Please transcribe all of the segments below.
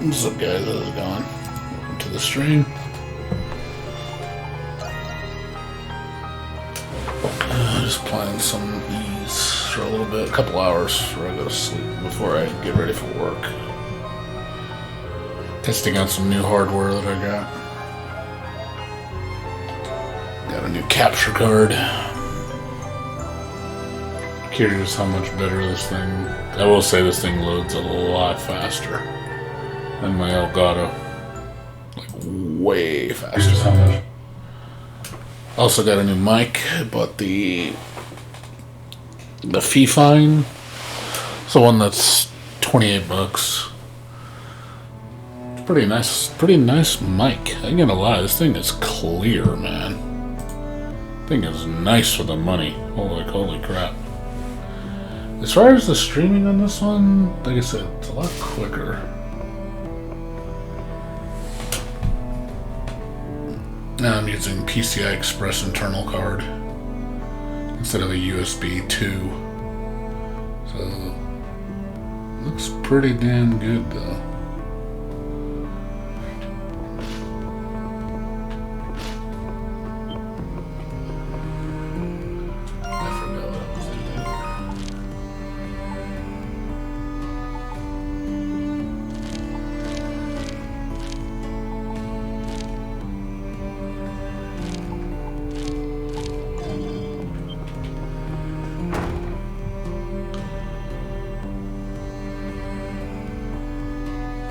What's up, guys? How's it going? Welcome to the stream. Just playing some Ease for a little bit, a couple hours before I go to sleep, before I get ready for work. Testing out some new hardware that I got. Got a new capture card. Curious how much better this thing. I will say this thing loads a lot faster than my Elgato. Like way faster. How much? Also got a new mic. Bought the Fifine. It's the one that's $28. It's pretty nice mic. I ain't gonna lie, this thing is clear, man. Thing is nice for the money. Holy crap. As far as the streaming on this one, like I said, it's a lot quicker. Now I'm using PCI Express internal card instead of a USB 2. So, looks pretty damn good though.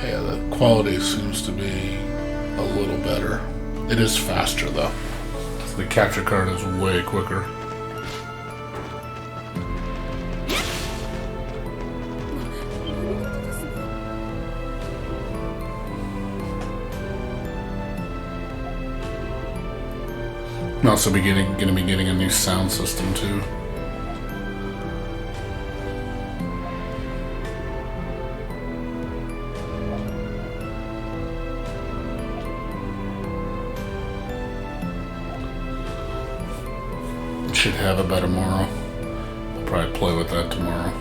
Yeah, the quality seems to be a little better. It is faster though. The capture card is way quicker. I'm also gonna be getting a new sound system too. Should have it by tomorrow. I'll probably play with that tomorrow.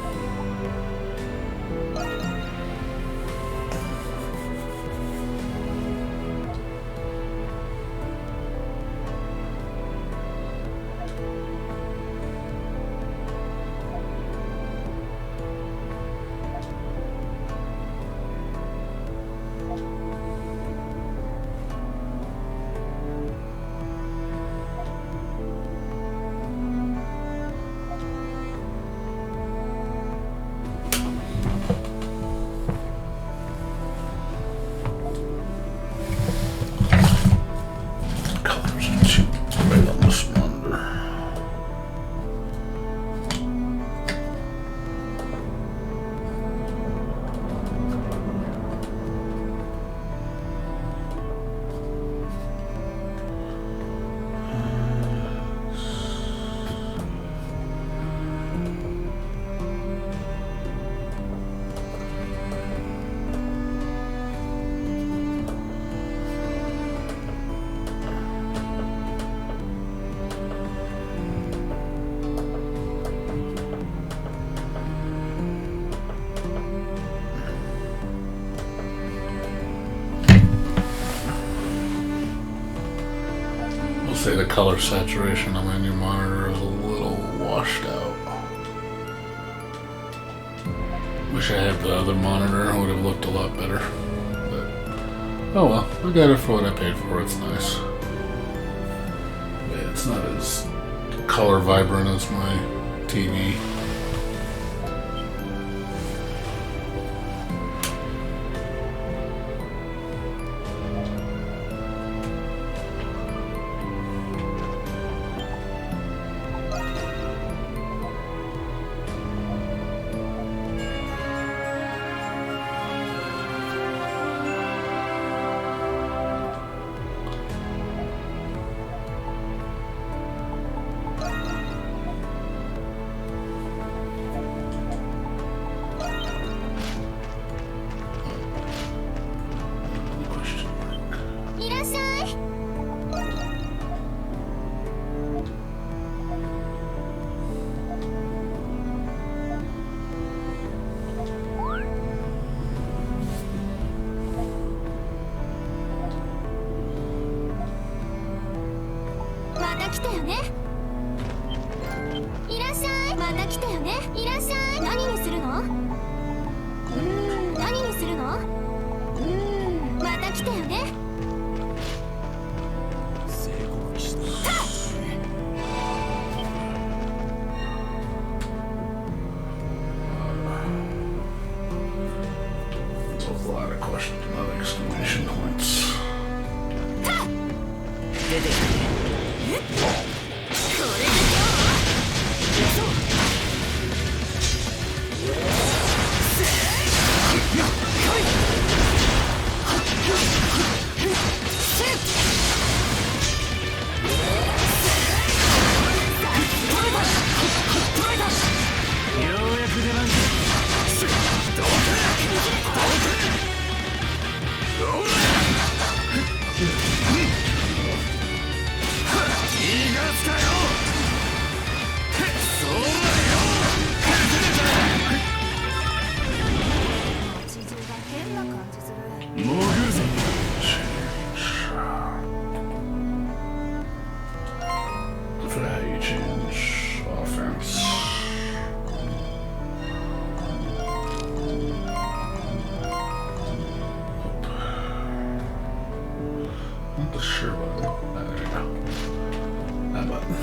Say the color saturation on my new monitor is a little washed out. Wish I had the other monitor, it would have looked a lot better. But, oh well, I got it for what I paid for, it's nice. Yeah, it's not as color vibrant as my TV. 来たよね。いらっしゃい。また来たよね。いらっしゃい。何にするの？何にするの？また来たよね。A lot of question, a lot of exclamation points. Value change, offense. Not the sure button. Ah, there you go. That button.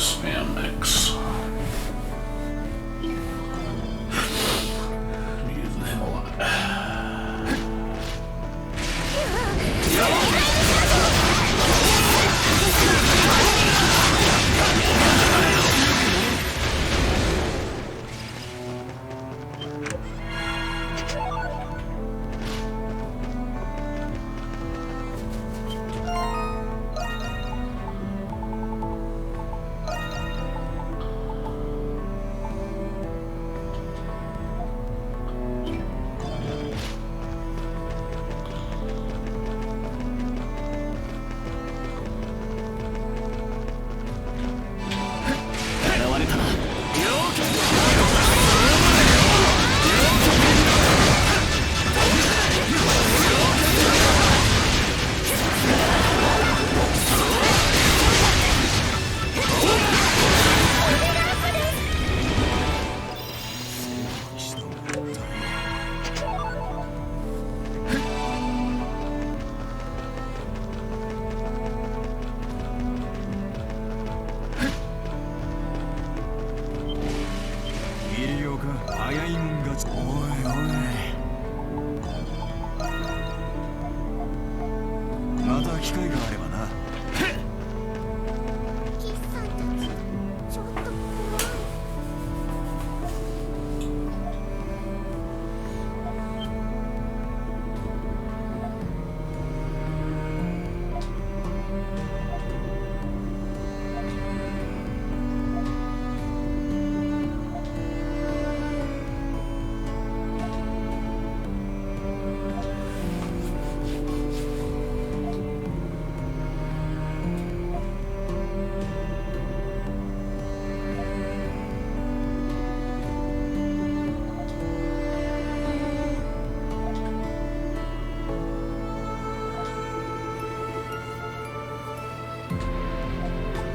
Spam mix. I'm using him a lot.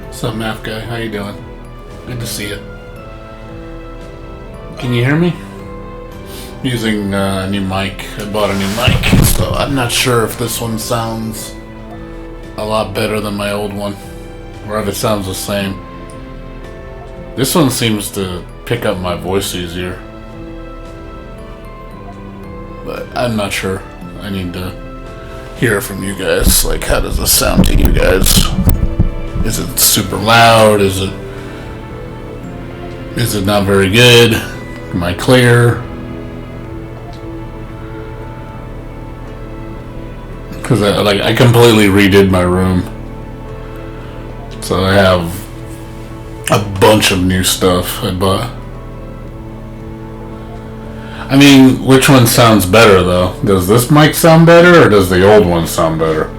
What's up, Math Guy? How you doing? Good to see you. Can you hear me? I'm using a new mic. I bought a new mic, so I'm not sure if this one sounds a lot better than my old one, or if it sounds the same. This one seems to pick up my voice easier, but I'm not sure. I need to hear from you guys. Like, how does this sound to you guys? Is it super loud? Is it not very good? Am I clear? Because I completely redid my room, so I have a bunch of new stuff I bought. I mean, which one sounds better though? Does this mic sound better, or does the old one sound better?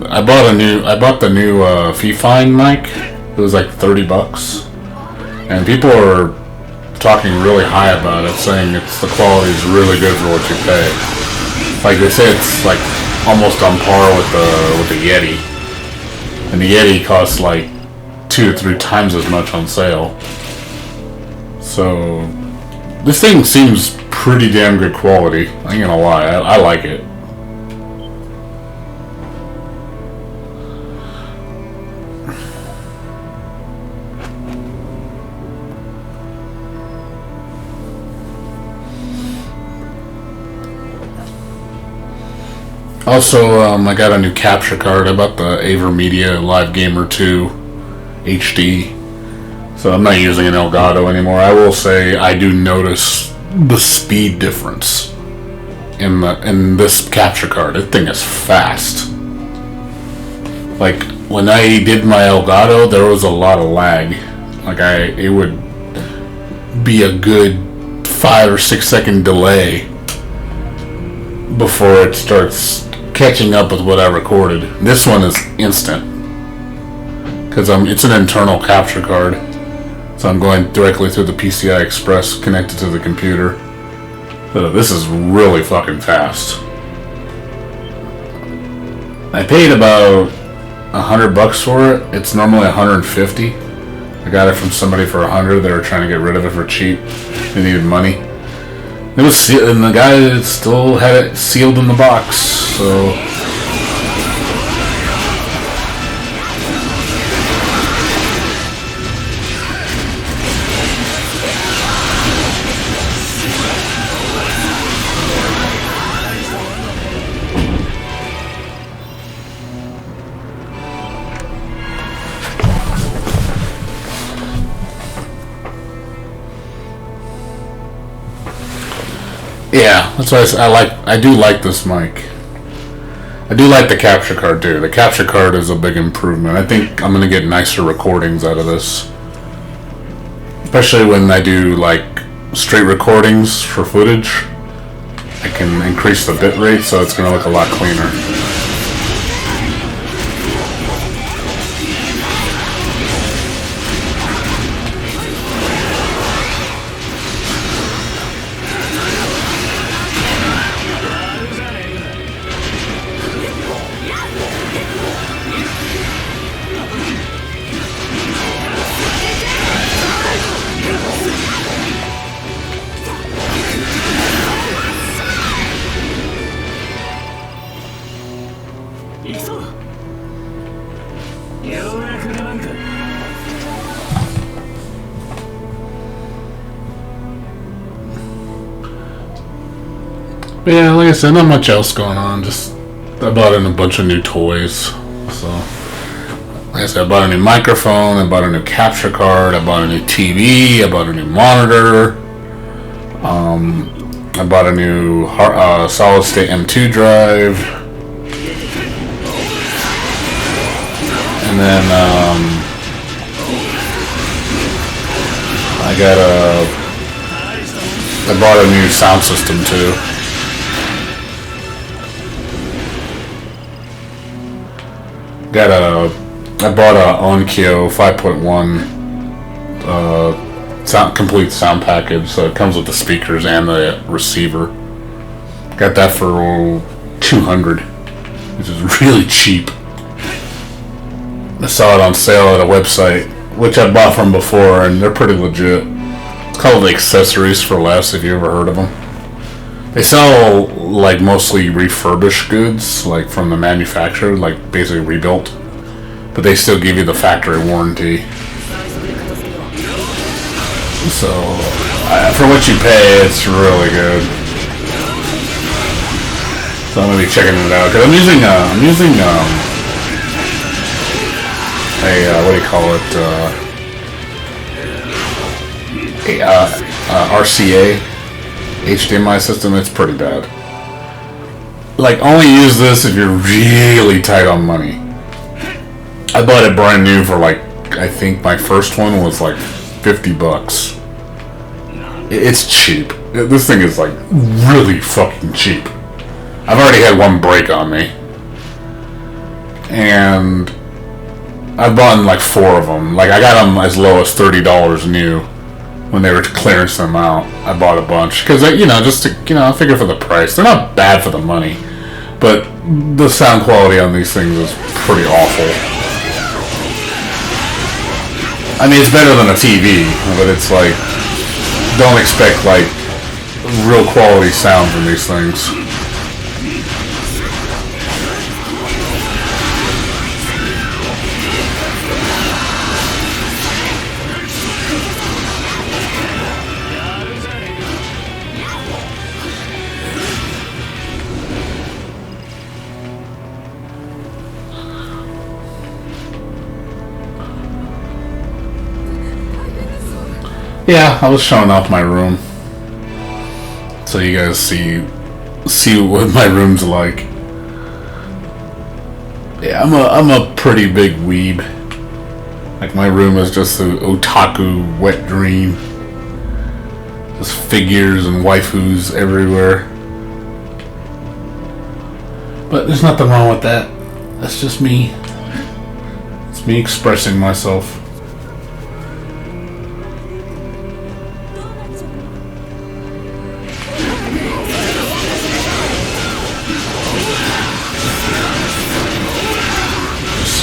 I bought the new Fee-Fine mic. It was like $30, and people are talking really high about it, saying the quality is really good for what you pay. Like they say, it's like almost on par with the Yeti, and the Yeti costs like 2 to 3 times as much on sale. So this thing seems pretty damn good quality. I ain't gonna lie, I like it. Also, I got a new capture card. I bought the AverMedia Live Gamer 2 HD. So I'm not using an Elgato anymore. I will say I do notice the speed difference in this capture card. This thing is fast. Like when I did my Elgato, there was a lot of lag. Like it would be a good 5 or 6 second delay before it starts catching up with what I recorded. This one is instant because it's an internal capture card, so I'm going directly through the PCI Express connected to the computer. So this is really fucking fast. I paid about $100 for it. It's normally $150. I got it from somebody for $100. They were trying to get rid of it for cheap. They needed money. It was sealed, and the guy still had it sealed in the box. So yeah, that's why I do like this mic. I do like the capture card too. The capture card is a big improvement. I think I'm gonna get nicer recordings out of this, especially when I do like straight recordings for footage. I can increase the bit rate, so it's gonna look a lot cleaner. But yeah, like I said, not much else going on. Just I bought in a bunch of new toys. So, like I said, I bought a new microphone. I bought a new capture card. I bought a new TV. I bought a new monitor. I bought a new solid state M2 drive. And then I bought a new sound system too. I bought a Onkyo 5.1 complete sound package, so it comes with the speakers and the receiver. Got that for $200, which is really cheap. I saw it on sale at a website, which I bought from before, and they're pretty legit. It's called Accessories for Less, if you ever heard of them. They sell like mostly refurbished goods, like from the manufacturer, like basically rebuilt, but they still give you the factory warranty. So for what you pay, it's really good. So I'm gonna be checking it out because I'm using a what do you call it? RCA HDMI system. It's pretty bad. Like, only use this if you're really tight on money. I bought it brand new for like, I think my first one was like $50. It's cheap. This thing is like really fucking cheap. I've already had one break on me. And I've bought like 4 of them. Like, I got them as low as $30 new when they were clearance them out. I bought a bunch because, you know, just to, you know, I figure for the price. They're not bad for the money, but the sound quality on these things is pretty awful. I mean, it's better than a TV, but it's like, don't expect like real quality sound from these things. Yeah, I was showing off my room, so you guys see what my room's like. Yeah, I'm a pretty big weeb. Like, my room is just an otaku wet dream. Just figures and waifus everywhere. But there's nothing wrong with that. That's just me. It's me expressing myself.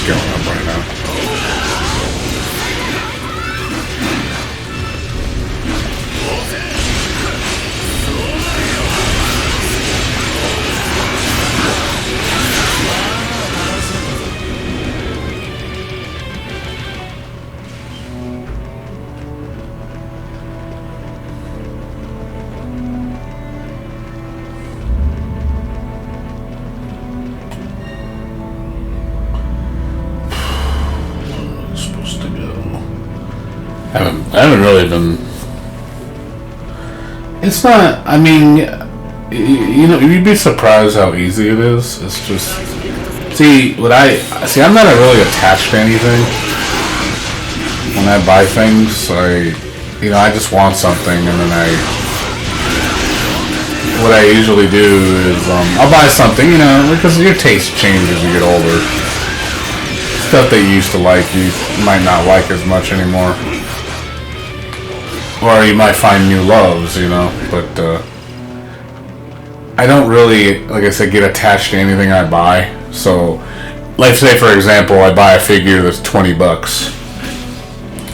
Going up right now. I haven't really been. It's not. I mean, you know, you'd be surprised how easy it is. It's just. See, I'm not really attached to anything. When I buy things, I just want something, and then what I usually do is, I'll buy something, you know, because your taste changes as you get older. Stuff that you used to like, you might not like as much anymore. Or you might find new loves, you know, but I don't really, like I said, get attached to anything I buy. So, like, say for example, I buy a figure that's $20,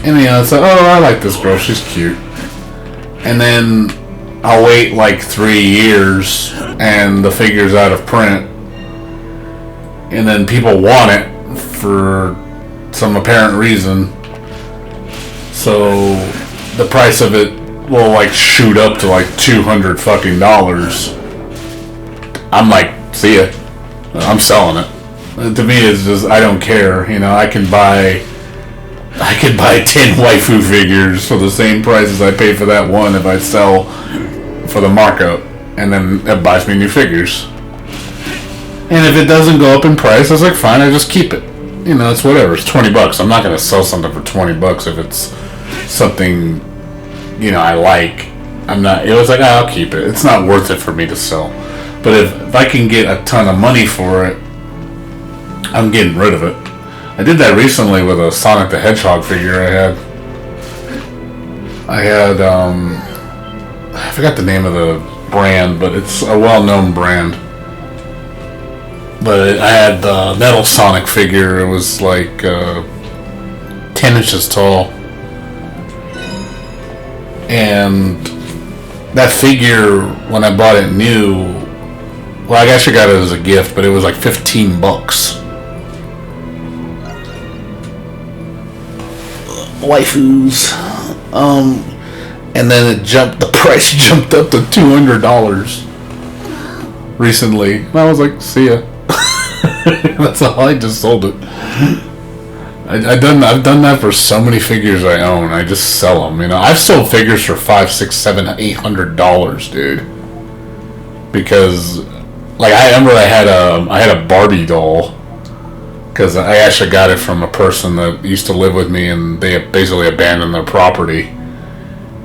and you know, it's like, oh, I like this girl, she's cute, and then I'll wait like 3 years, and the figure's out of print, and then people want it for some apparent reason, so the price of it will like shoot up to like $200 fucking dollars. I'm like, see ya, I'm selling it. To me, it's just, I don't care. You know, I could buy 10 waifu figures for the same price as I pay for that one if I sell for the markup, and then it buys me new figures. And if it doesn't go up in price, I was like, fine, I just keep it. You know, it's whatever. It's $20. I'm not gonna sell something for $20 if it's something, you know, I like. It was like, oh, I'll keep it. It's not worth it for me to sell. But if I can get a ton of money for it, I'm getting rid of it. I did that recently with a Sonic the Hedgehog figure I had, I forgot the name of the brand, but it's a well-known brand. But I had the Metal Sonic figure. It was like 10 inches tall. And that figure, when I bought it new, well, I guess I got it as a gift, but it was like $15. Waifus. And then the price jumped up to $200. recently. And I was like, see ya. That's how I just sold it. I've done that for so many figures I own. I just sell them. You know, I've sold figures for $500, $600, $700, $800, dude. Because, like, I remember I had a Barbie doll. Because I actually got it from a person that used to live with me, and they basically abandoned their property.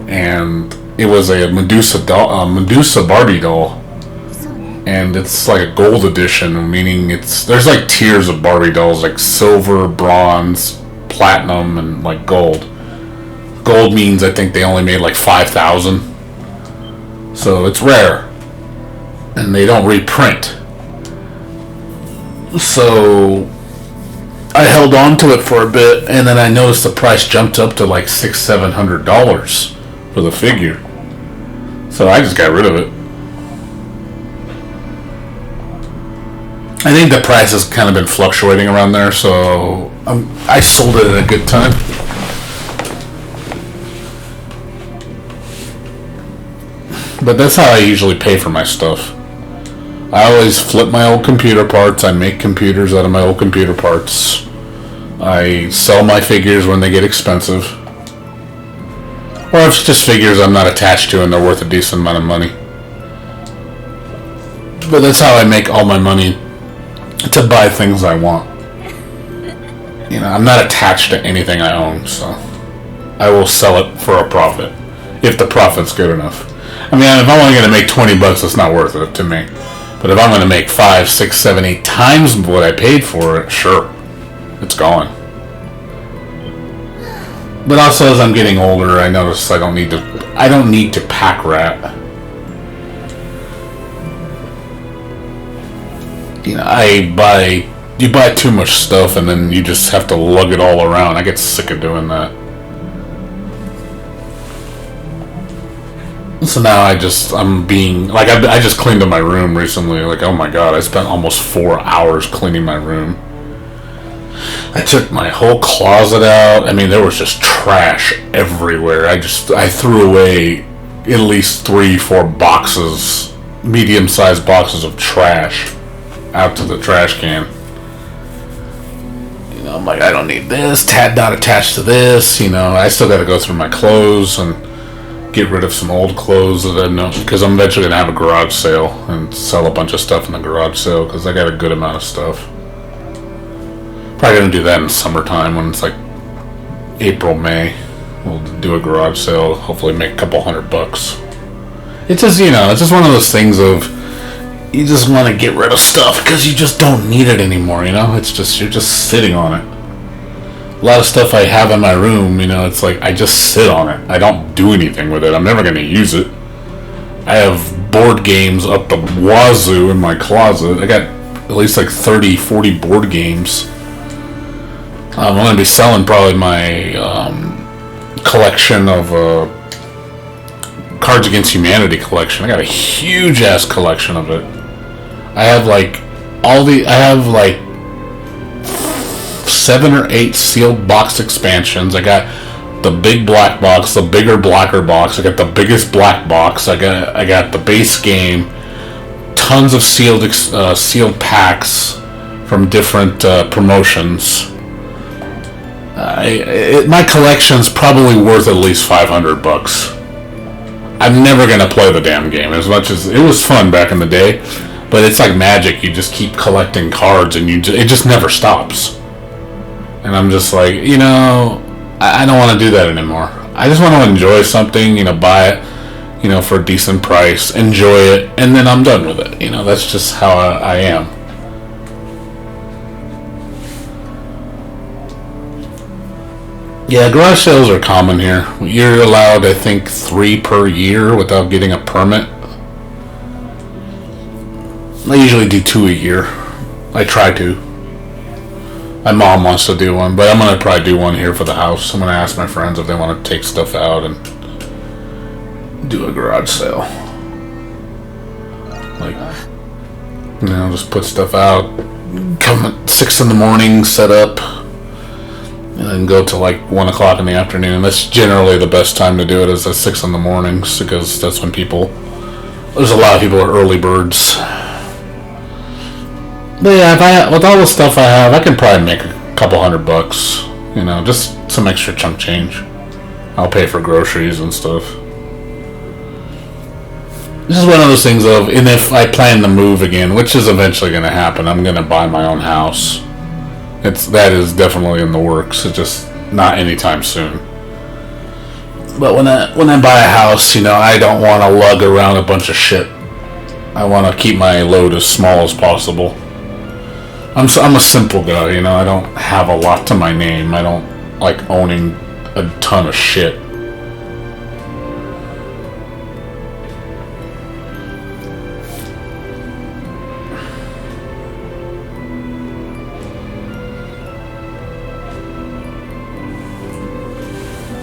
And it was a Medusa Barbie doll. And it's like a gold edition, meaning there's like tiers of Barbie dolls, like silver, bronze, platinum, and like gold. Gold means I think they only made like 5,000. So it's rare. And they don't reprint. So I held on to it for a bit, and then I noticed the price jumped up to like $600-$700 for the figure. So I just got rid of it. I think the price has kind of been fluctuating around there, so I sold it at a good time. But that's how I usually pay for my stuff. I always flip my old computer parts. I make computers out of my old computer parts. I sell my figures when they get expensive. Or if it's just figures I'm not attached to and they're worth a decent amount of money. But that's how I make all my money, to buy things I want. You know, I'm not attached to anything I own, so I will sell it for a profit, if the profit's good enough. I mean, if I'm only going to make $20, it's not worth it to me. But if I'm going to make 5, 6, 7, 8 times what I paid for it, sure, it's gone. But also, as I'm getting older, I notice I don't need to pack rat. You know, you buy too much stuff and then you just have to lug it all around. I get sick of doing that. So now I just cleaned up my room recently. Like, oh my god, I spent almost 4 hours cleaning my room. I took my whole closet out. I mean, there was just trash everywhere. I threw away at least 3-4 boxes, medium-sized boxes of trash out to the trash can. You know, I'm like, I don't need this. Not attached to this. You know, I still got to go through my clothes and get rid of some old clothes that I know, because I'm eventually gonna have a garage sale and sell a bunch of stuff in the garage sale because I got a good amount of stuff. Probably gonna do that in summertime when it's like April, May. We'll do a garage sale. Hopefully, make a couple $100. It's just, you know, it's just one of those things of, you just want to get rid of stuff because you just don't need it anymore, you know? It's just, you're just sitting on it. A lot of stuff I have in my room, you know, it's like I just sit on it. I don't do anything with it. I'm never going to use it. I have board games up the wazoo in my closet. I got at least like 30, 40 board games. I'm going to be selling probably my collection of Cards Against Humanity collection. I got a huge ass collection of it. I have like 7 or 8 sealed box expansions. I got the big black box, the bigger blacker box. I got the biggest black box. I got the base game. Tons of sealed packs from different promotions. My collection's probably worth at least $500. I'm never gonna play the damn game, as much as it was fun back in the day. But it's like magic. You just keep collecting cards, and it just never stops. And I'm just like, you know, I don't want to do that anymore. I just want to enjoy something, you know, buy it, you know, for a decent price, enjoy it, and then I'm done with it. You know, that's just how I am. Yeah, garage sales are common here. You're allowed, I think, 3 per year without getting a permit. I usually do 2 a year. I try to. My mom wants to do one, but I'm going to probably do one here for the house. I'm going to ask my friends if they want to take stuff out and do a garage sale. Like, you know, just put stuff out, come at 6 in the morning, set up, and then go to like 1 o'clock in the afternoon. That's generally the best time to do it, is at 6 in the mornings, because that's when there's a lot of people are early birds. But yeah, if I with all the stuff I have, I can probably make a couple $100. You know, just some extra chunk change. I'll pay for groceries and stuff. This is one of those things of, and if I plan to move again, which is eventually going to happen, I'm going to buy my own house. That is definitely in the works. It's just not anytime soon. But when I buy a house, you know, I don't want to lug around a bunch of shit. I want to keep my load as small as possible. I'm a simple guy, you know. I don't have a lot to my name. I don't like owning a ton of shit.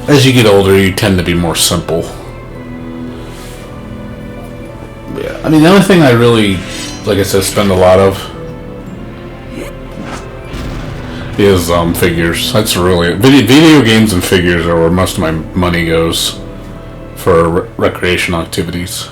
As you get older, you tend to be more simple. Yeah, I mean, the only thing I really, like I said, spend a lot of is figures. That's really video games and figures are where most of my money goes for recreational activities.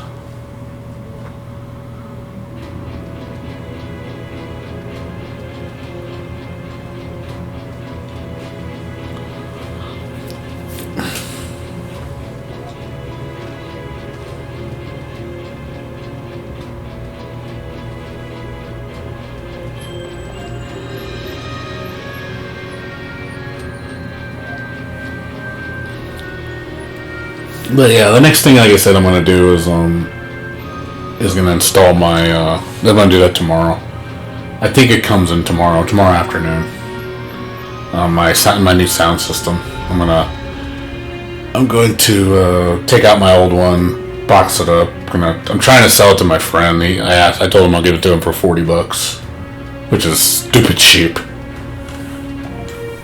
But yeah, the next thing, like I said, I'm gonna do is gonna install my. I'm gonna do that tomorrow. I think it comes in tomorrow afternoon. My new sound system. I'm going to take out my old one, box it up. I'm trying to sell it to my friend. I told him I'll give it to him for $40, which is stupid cheap.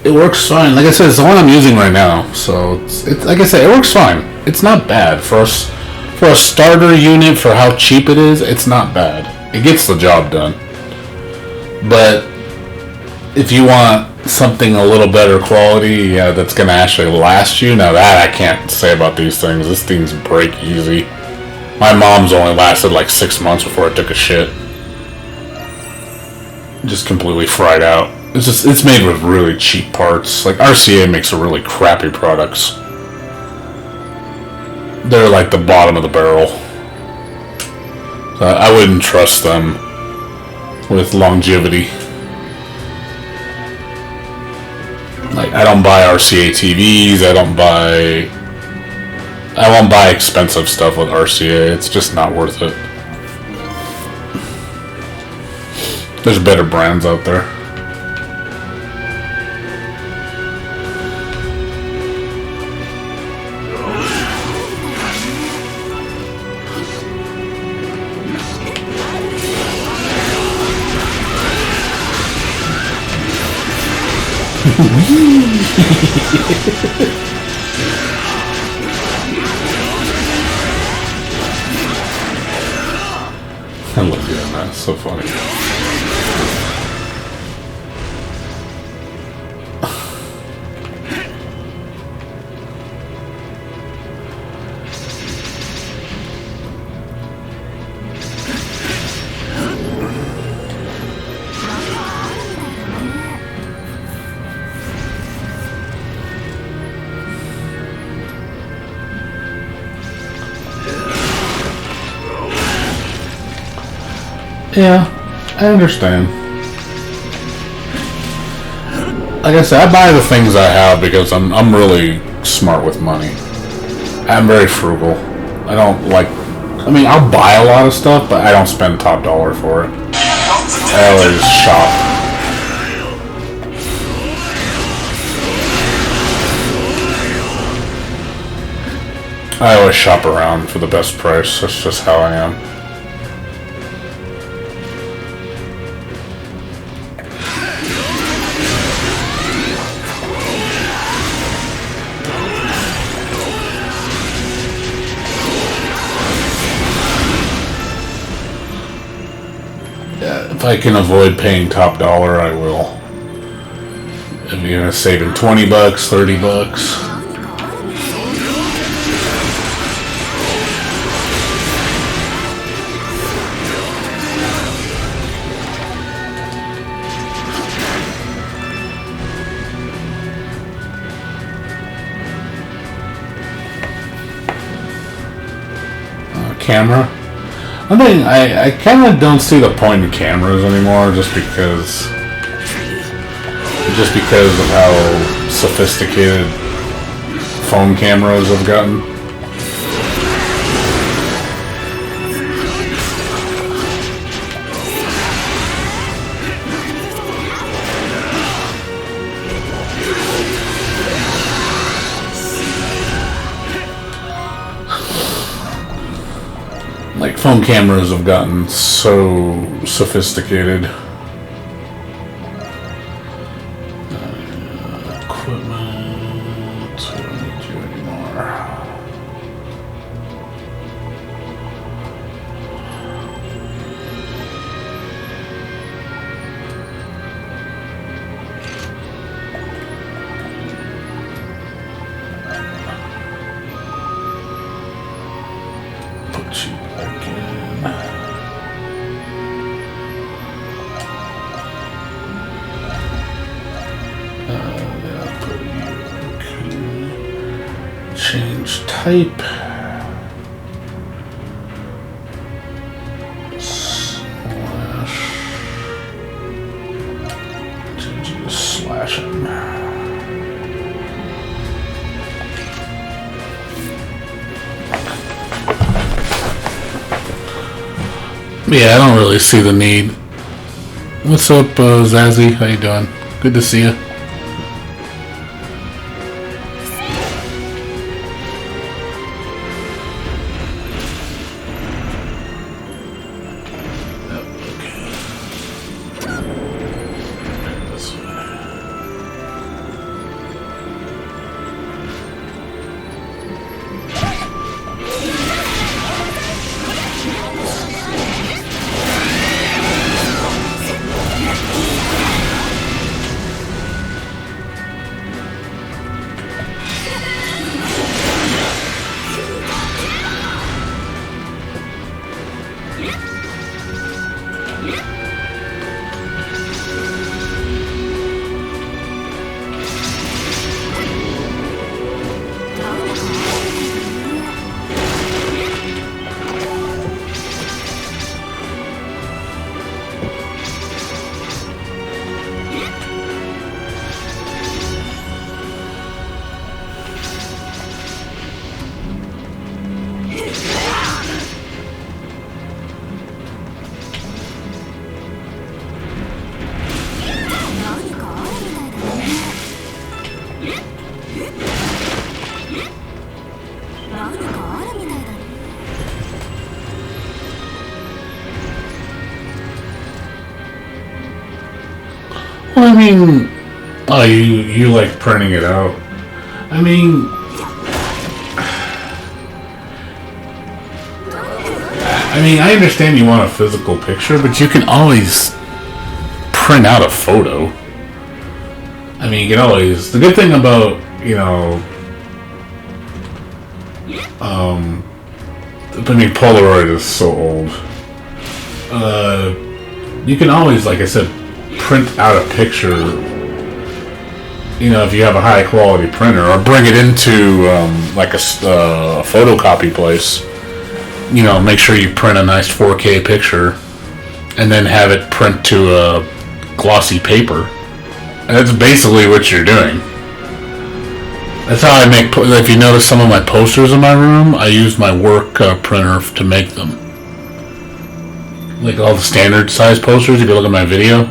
It works fine. Like I said, it's the one I'm using right now. So it's like I said, it works fine. It's not bad for a starter unit for how cheap it is. It's not bad. It gets the job done. But if you want something a little better quality, yeah, that's gonna actually last you. Now that I can't say about these things. This things break easy. My mom's only lasted like 6 months before it took a shit. Just completely fried out. It's made with really cheap parts. Like RCA makes really crappy products. They're like the bottom of the barrel. So I wouldn't trust them with longevity. Like I don't buy RCA TVs. I won't buy expensive stuff with RCA. It's just not worth it. There's better brands out there. I love doing that. It's so funny. Yeah, I understand. Like I said, I buy the things I have because I'm really smart with money. I'm very frugal. I don't like. I mean, I'll buy a lot of stuff, but I don't spend top dollar for it. I always shop. I always shop around for the best price. That's just how I am. If I can avoid paying top dollar, I will. If you're gonna saving $20, $30. camera. I mean, I kind of don't see the point in cameras anymore, just because of how sophisticated phone cameras have gotten. Like, phone cameras have gotten so sophisticated. Equipment. I don't need you anymore. Put you back in. Change type. Slash. Change it to slashing. Yeah, I don't really see the need. What's up, Zazzy? How you doing? Good to see you. Well, I mean, oh, you like printing it out. I mean, I understand you want a physical picture, but you can always print out a photo. I mean, you can always. The good thing about, Polaroid is so old. You can always, like I said, print out a picture, if you have a high quality printer, or bring it into like a photocopy place. Make sure you print a nice 4K picture and then have it print to a glossy paper. And that's basically what you're doing. That's how I make. If you notice some of my posters in my room, I use my work printer to make them. Like all the standard size posters, if you look at my video,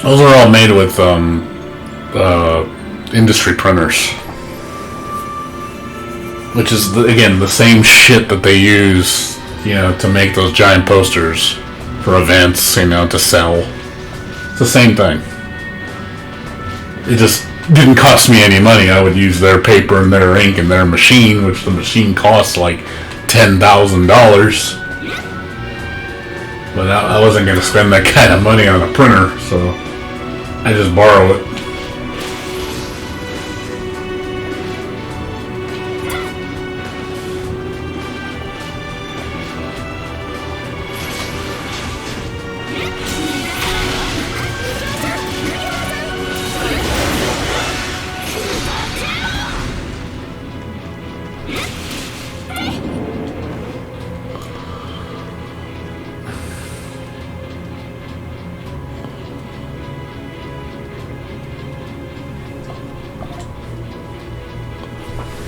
those are all made with industry printers. Which is, again, the same shit that they use, to make those giant posters for events, to sell. It's the same thing. It just didn't cost me any money. I would use their paper and their ink and their machine, which the machine costs like $10,000. But I wasn't going to spend that kind of money on a printer, so I just borrow it.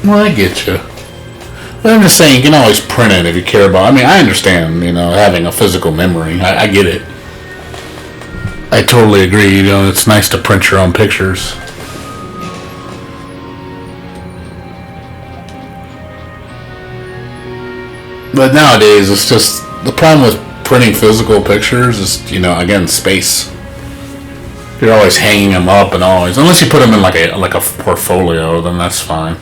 Well, I get you. But I'm just saying, you can always print it if you care about. I mean, I understand, having a physical memory. I get it. I totally agree. It's nice to print your own pictures. But nowadays, it's just the problem with printing physical pictures is, again, space. You're always hanging them up and always, unless you put them in like a portfolio, then that's fine.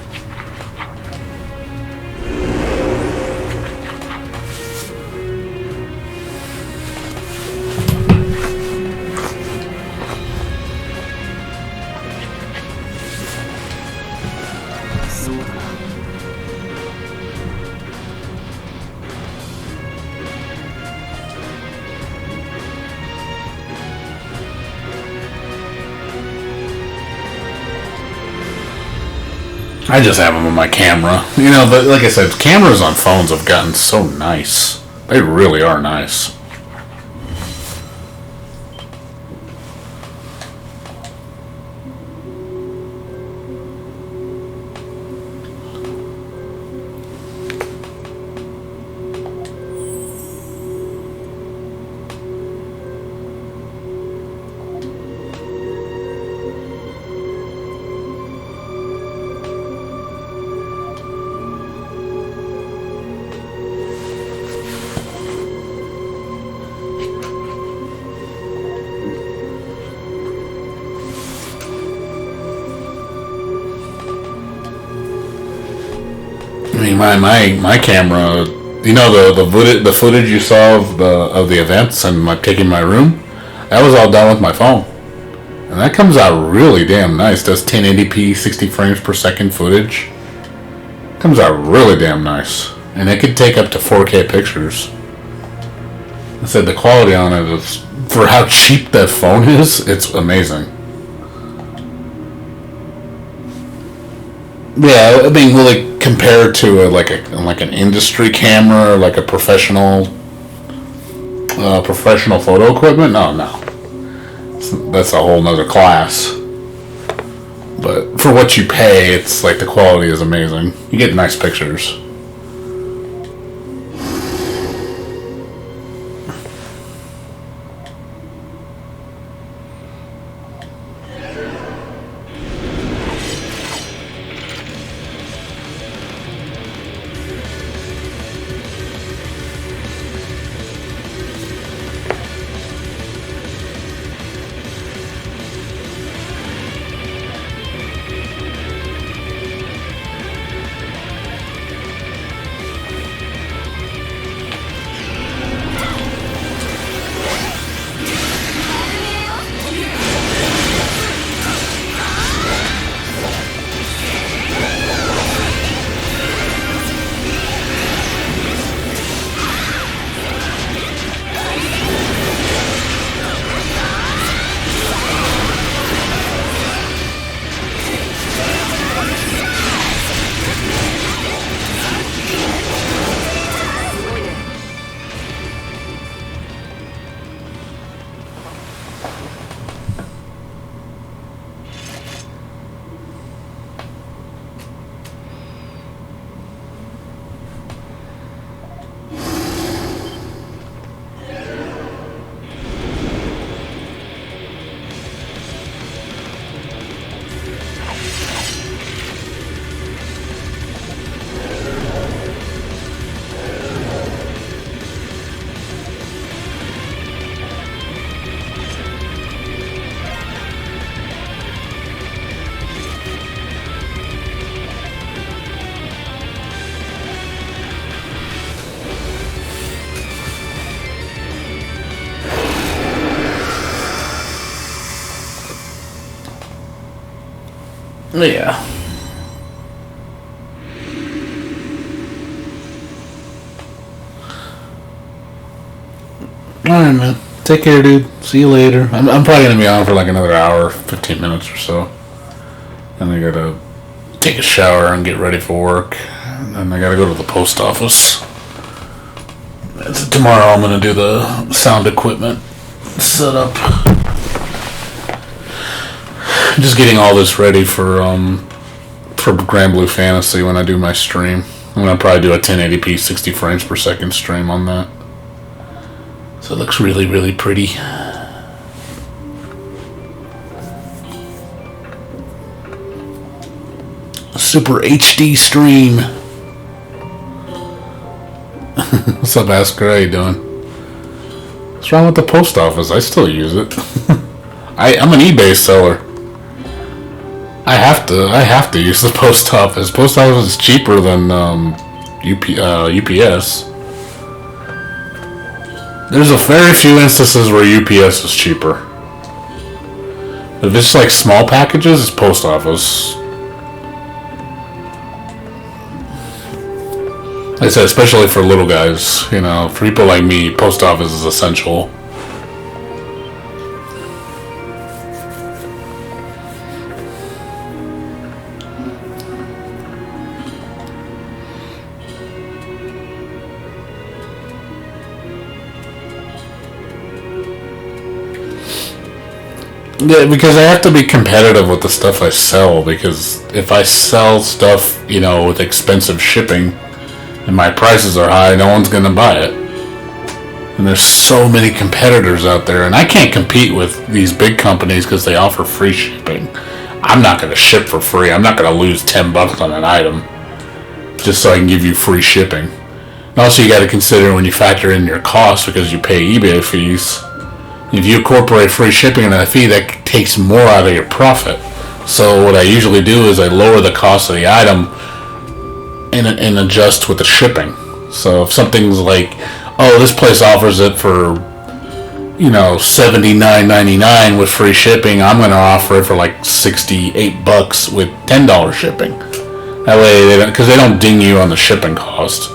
I just have them on my camera. But like I said, cameras on phones have gotten so nice. They really are nice. My camera, the footage you saw of the events and taking my room, that was all done with my phone, and that comes out really damn nice. Does 1080p 60 frames per second footage. Comes out really damn nice, and it could take up to 4K pictures. I said the quality on it is, for how cheap that phone is, it's amazing. Yeah, I mean, will it compare to like an industry camera, or like a professional photo equipment? No. That's a whole nother class. But for what you pay, it's like the quality is amazing. You get nice pictures. Yeah. Alright, man. Take care, dude. See you later. I'm probably going to be on for like another hour, 15 minutes or so. And I got to take a shower and get ready for work. And then I got to go to the post office. Tomorrow I'm going to do the sound equipment setup. Just getting all this ready for for Grand Blue Fantasy when I do my stream. I'm gonna probably do a 1080p 60 frames per second stream on that. So it looks really, really pretty. A super HD stream. What's up, Asker? How you doing? What's wrong with the post office? I still use it. I'm an eBay seller. I have to use the post office. Post office is cheaper than UPS. There's a very few instances where UPS is cheaper. If it's like small packages, it's post office. Like I said, especially for little guys, you know, for people like me, post office is essential. Yeah, because I have to be competitive with the stuff I sell, because if I sell stuff, you know, with expensive shipping and my prices are high, no one's gonna buy it. And there's so many competitors out there, and I can't compete with these big companies because they offer free shipping. I'm not gonna ship for free. I'm not gonna lose $10 on an item just so I can give you free shipping. And also, you got to consider when you factor in your costs, because you pay eBay fees. If you incorporate free shipping and a fee, that takes more out of your profit. So what I usually do is I lower the cost of the item and adjust with the shipping. So if something's like, oh, this place offers it for, you know, $79.99 with free shipping, I'm going to offer it for like $68 with $10 shipping. That way, because they don't ding you on the shipping cost.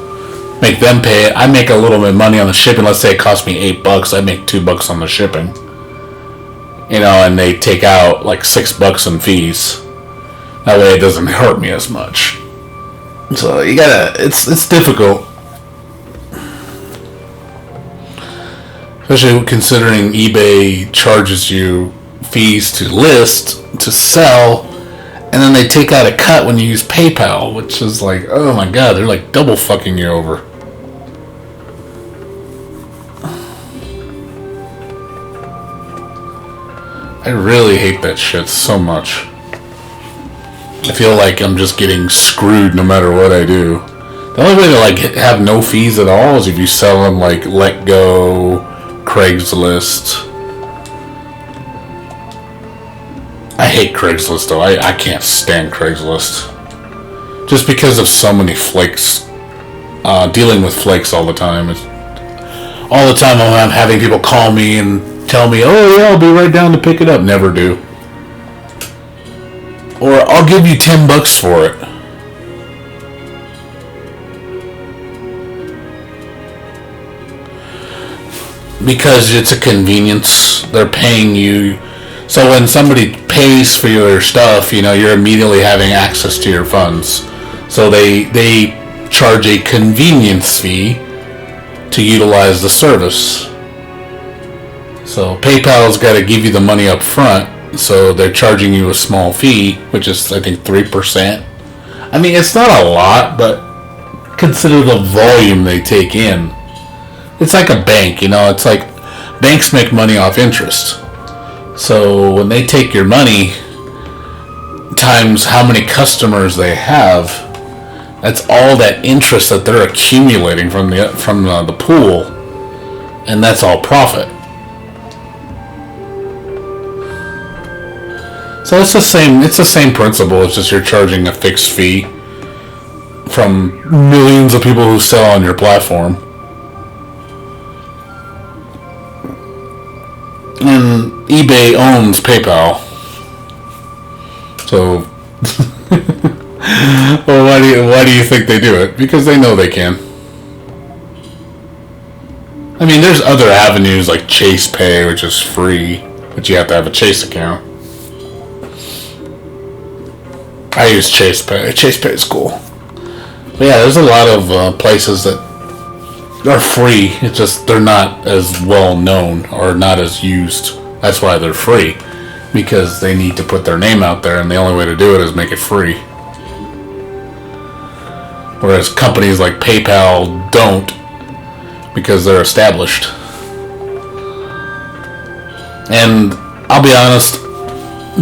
Make them pay it. I make a little bit of money on the shipping. Let's say it cost me $8. I make $2 on the shipping. You know, and they take out like $6 in fees. That way it doesn't hurt me as much. So you gotta, it's difficult. Especially considering eBay charges you fees to list, to sell, and then they take out a cut when you use PayPal, which is like, oh my god, they're like double fucking you over. I really hate that shit so much. I feel like I'm just getting screwed no matter what I do. The only way to like have no fees at all is if you sell them like Let Go, Craigslist. I hate Craigslist though. I can't stand Craigslist. Just because of so many flakes. Dealing with flakes all the time. All the time I'm having people call me and tell me, oh yeah, I'll be right down to pick it up. Never do. Or I'll give you $10 for it. Because it's a convenience. They're paying you. So when somebody pays for your stuff, you know, you're immediately having access to your funds. So they charge a convenience fee to utilize the service. So PayPal's got to give you the money up front, so they're charging you a small fee, which is I think 3%. I mean, it's not a lot, but consider the volume they take in. It's like a bank, you know. It's like banks make money off interest. So when they take your money times how many customers they have, that's all that interest that they're accumulating from the pool, and that's all profit. So it's the same principle. It's just you're charging a fixed fee from millions of people who sell on your platform. And eBay owns PayPal. So well, why do you think they do it? Because they know they can. I mean, there's other avenues like Chase Pay, which is free, but you have to have a Chase account. I use Chase Pay. Chase Pay is cool. But yeah, there's a lot of places that are free. It's just they're not as well known or not as used. That's why they're free. Because they need to put their name out there, and the only way to do it is make it free. Whereas companies like PayPal don't, because they're established. And I'll be honest,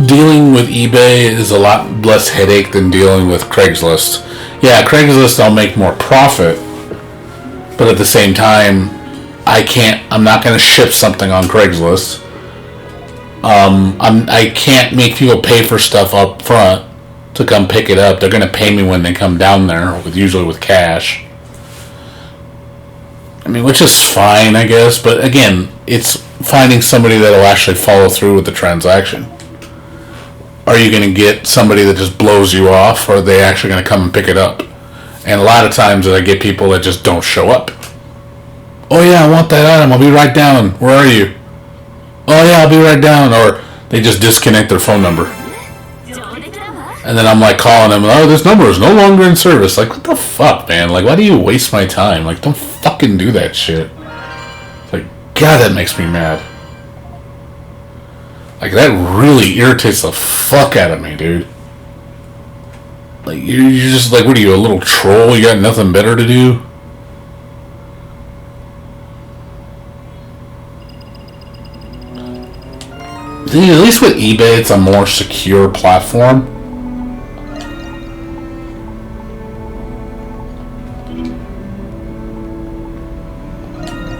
dealing with eBay is a lot less headache than dealing with Craigslist. Yeah, Craigslist I'll make more profit, but at the same time, I'm not going to ship something on Craigslist. I can't make people pay for stuff up front to come pick it up. They're going to pay me when they come down there, usually with cash. I mean, which is fine, I guess, but again, it's finding somebody that'll actually follow through with the transaction. Are you going to get somebody that just blows you off, or are they actually going to come and pick it up? And a lot of times I get people that just don't show up. Oh yeah, I want that item, I'll be right down. Where are you? Oh yeah, I'll be right down. Or they just disconnect their phone number. And then I'm like calling them, oh, this number is no longer in service. Like, what the fuck, man? Like, why do you waste my time? Like, don't fucking do that shit. Like, God, that makes me mad. Like, that really irritates the fuck out of me, dude. Like, you're just like, what are you, a little troll? You got nothing better to do? At least with eBay, it's a more secure platform.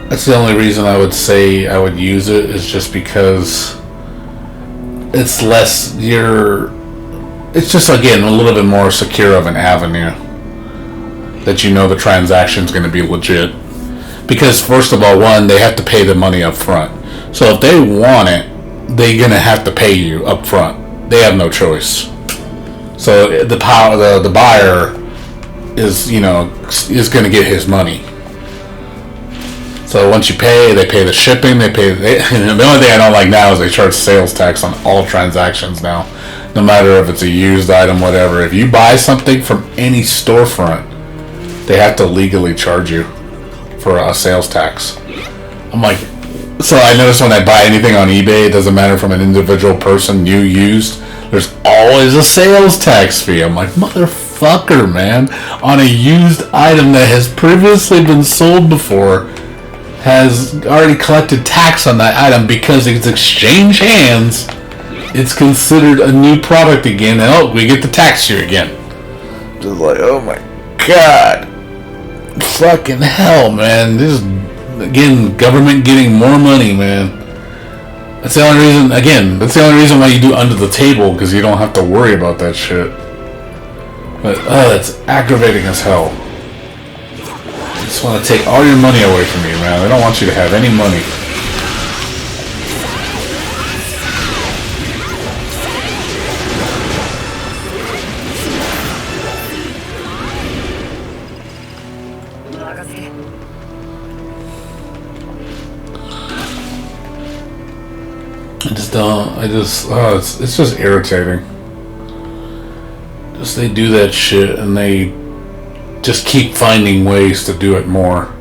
That's the only reason I would say I would use it, is just because it's less, it's just, again, a little bit more secure of an avenue that you know the transaction's going to be legit. Because, first of all, one, they have to pay the money up front. So if they want it, they're going to have to pay you up front. They have no choice. So the buyer is, is going to get his money. So once you pay, they pay the shipping, the only thing I don't like now is they charge sales tax on all transactions now. No matter if it's a used item, whatever. If you buy something from any storefront, they have to legally charge you for a sales tax. I'm like, so I notice when I buy anything on eBay, it doesn't matter from an individual person, new, used, there's always a sales tax fee. I'm like, motherfucker, man. On a used item that has previously been sold before, has already collected tax on that item because it's exchanged hands, it's considered a new product again, and oh, we get the tax here again. Just like, oh my god. Fucking hell, man. This is, again, government getting more money, man. That's the only reason why you do under the table, because you don't have to worry about that shit. But, it's aggravating as hell. I just want to take all your money away from you, man. I don't want you to have any money. It's just irritating. Just they do that shit and they just keep finding ways to do it more.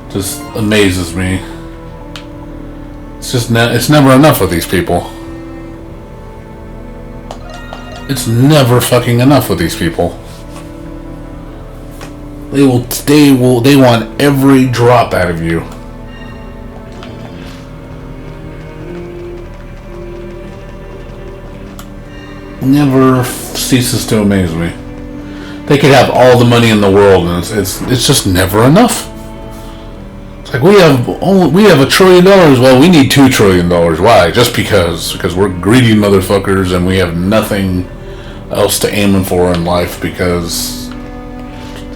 Just amazes me. It's never enough with these people. It's never fucking enough with these people. They want every drop out of you. Never ceases to amaze me. They could have all the money in the world, and it's just never enough. It's like we have $1 trillion. Well, we need $2 trillion. Why? Just because we're greedy motherfuckers, and we have nothing else to aim for in life. Because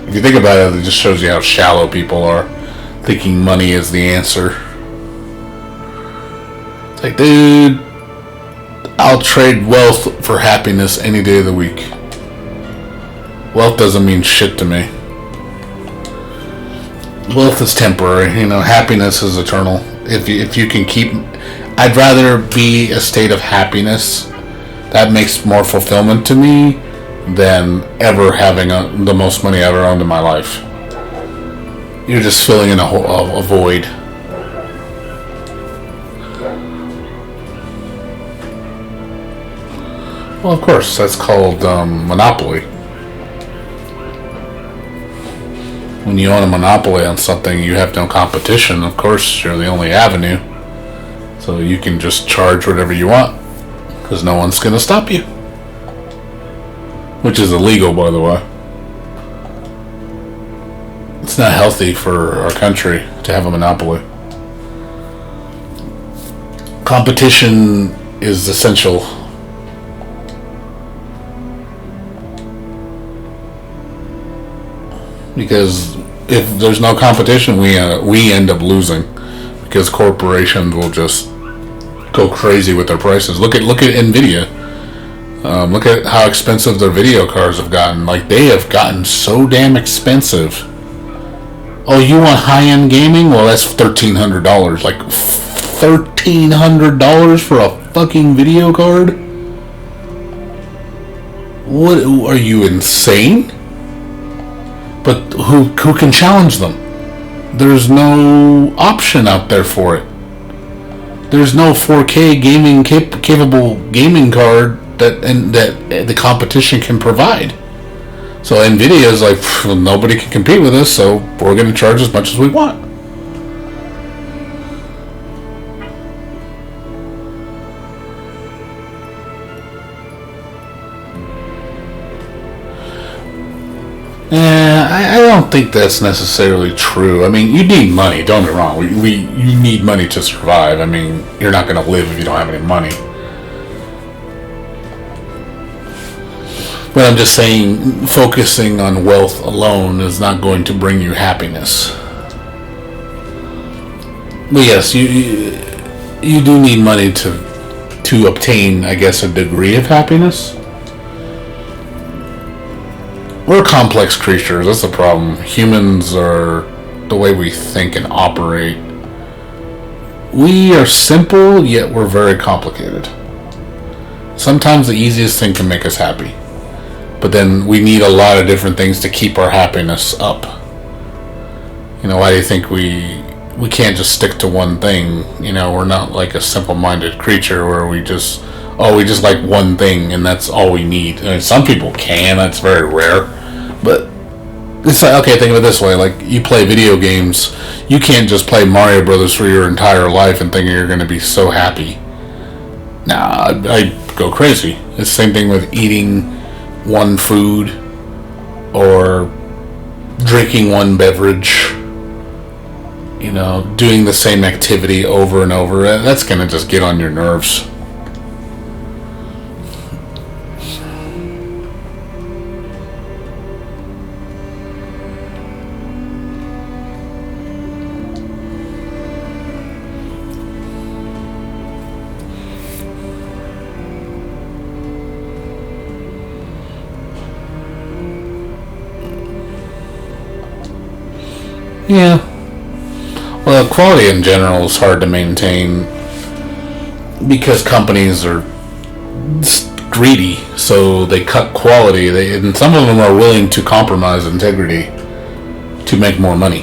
if you think about it, it just shows you how shallow people are, thinking money is the answer. It's like, dude, I'll trade wealth for happiness any day of the week. Wealth doesn't mean shit to me. Wealth is temporary, happiness is eternal. If you can keep, I'd rather be a state of happiness. That makes more fulfillment to me than ever having the most money I ever owned in my life. You're just filling in a void. Well, of course, that's called monopoly. When you own a monopoly on something, you have no competition. Of course, you're the only avenue. So you can just charge whatever you want, because no one's going to stop you. Which is illegal, by the way. It's not healthy for our country to have a monopoly. Competition is essential. Because if there's no competition, we end up losing, because corporations will just go crazy with their prices. Look at Nvidia. Look at how expensive their video cards have gotten. Like, they have gotten so damn expensive. Oh, you want high-end gaming? Well, that's $1,300. Like, $1,300 for a fucking video card? What, are you insane? But who can challenge them? There's no option out there for it. There's no 4K gaming capable gaming card that the competition can provide. So Nvidia is like, nobody can compete with us, so we're going to charge as much as we want. I don't think that's necessarily true. I mean, you need money, don't get me wrong. You need money to survive. I mean, you're not going to live if you don't have any money. But I'm just saying, focusing on wealth alone is not going to bring you happiness. But yes, you do need money to obtain, I guess, a degree of happiness. We're complex creatures, that's the problem. Humans are, the way we think and operate, we are simple, yet we're very complicated. Sometimes the easiest thing can make us happy. But then we need a lot of different things to keep our happiness up. You know, why do you think we can't just stick to one thing? You know, we're not like a simple-minded creature where we just like one thing and that's all we need. I mean, some people can, that's very rare. But it's like, okay, think of it this way, like, you play video games, you can't just play Mario Brothers for your entire life and think you're going to be so happy. Nah, I'd go crazy. It's the same thing with eating one food or drinking one beverage, you know, doing the same activity over and over. That's going to just get on your nerves. Yeah. Well, quality in general is hard to maintain because companies are greedy, so they cut quality. And some of them are willing to compromise integrity to make more money.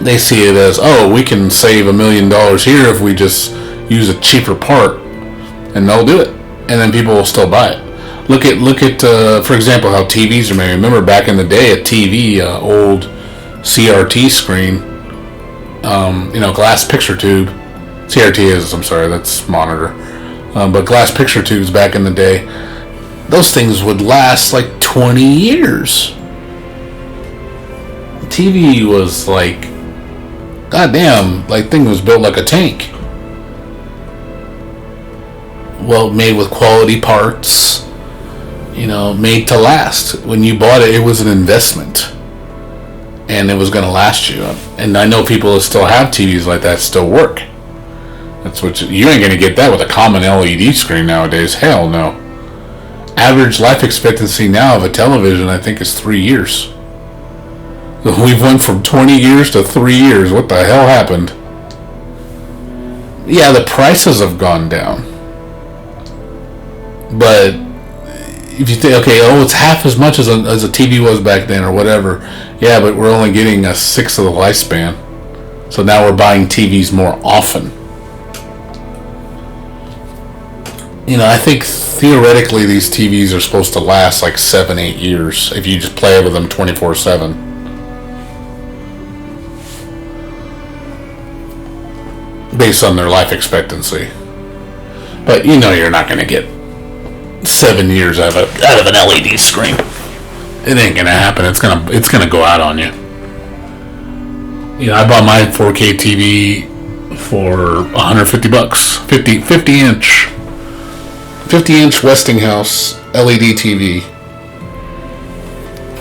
They see it as, oh, we can save $1 million here if we just use a cheaper part, and they'll do it, and then people will still buy it. Look at for example, how TVs are made. Remember back in the day, a TV, old CRT screen, glass picture tube. CRT is, I'm sorry, that's monitor. But glass picture tubes back in the day, those things would last like 20 years. TV was like, goddamn, like, thing was built like a tank. Well, made with quality parts. You know, made to last. When you bought it, it was an investment, and it was going to last you. And I know people that still have TVs like that still work. That's what you ain't going to get that with a common LED screen nowadays. Hell no. Average life expectancy now of a television, I think, is 3 years. We've went from 20 years to 3 years. What the hell happened? Yeah, the prices have gone down, but if you think, okay, it's half as much as a TV was back then or whatever. Yeah, but we're only getting a sixth of the lifespan. So now we're buying TVs more often. You know, I think theoretically these TVs are supposed to last like 7, 8 years if you just play with them 24/7. Based on their life expectancy. But you know you're not going to get 7 years out of an LED screen. It ain't gonna happen. It's gonna go out on you. You know, I bought my 4K TV for $150, 50-inch Westinghouse LED TV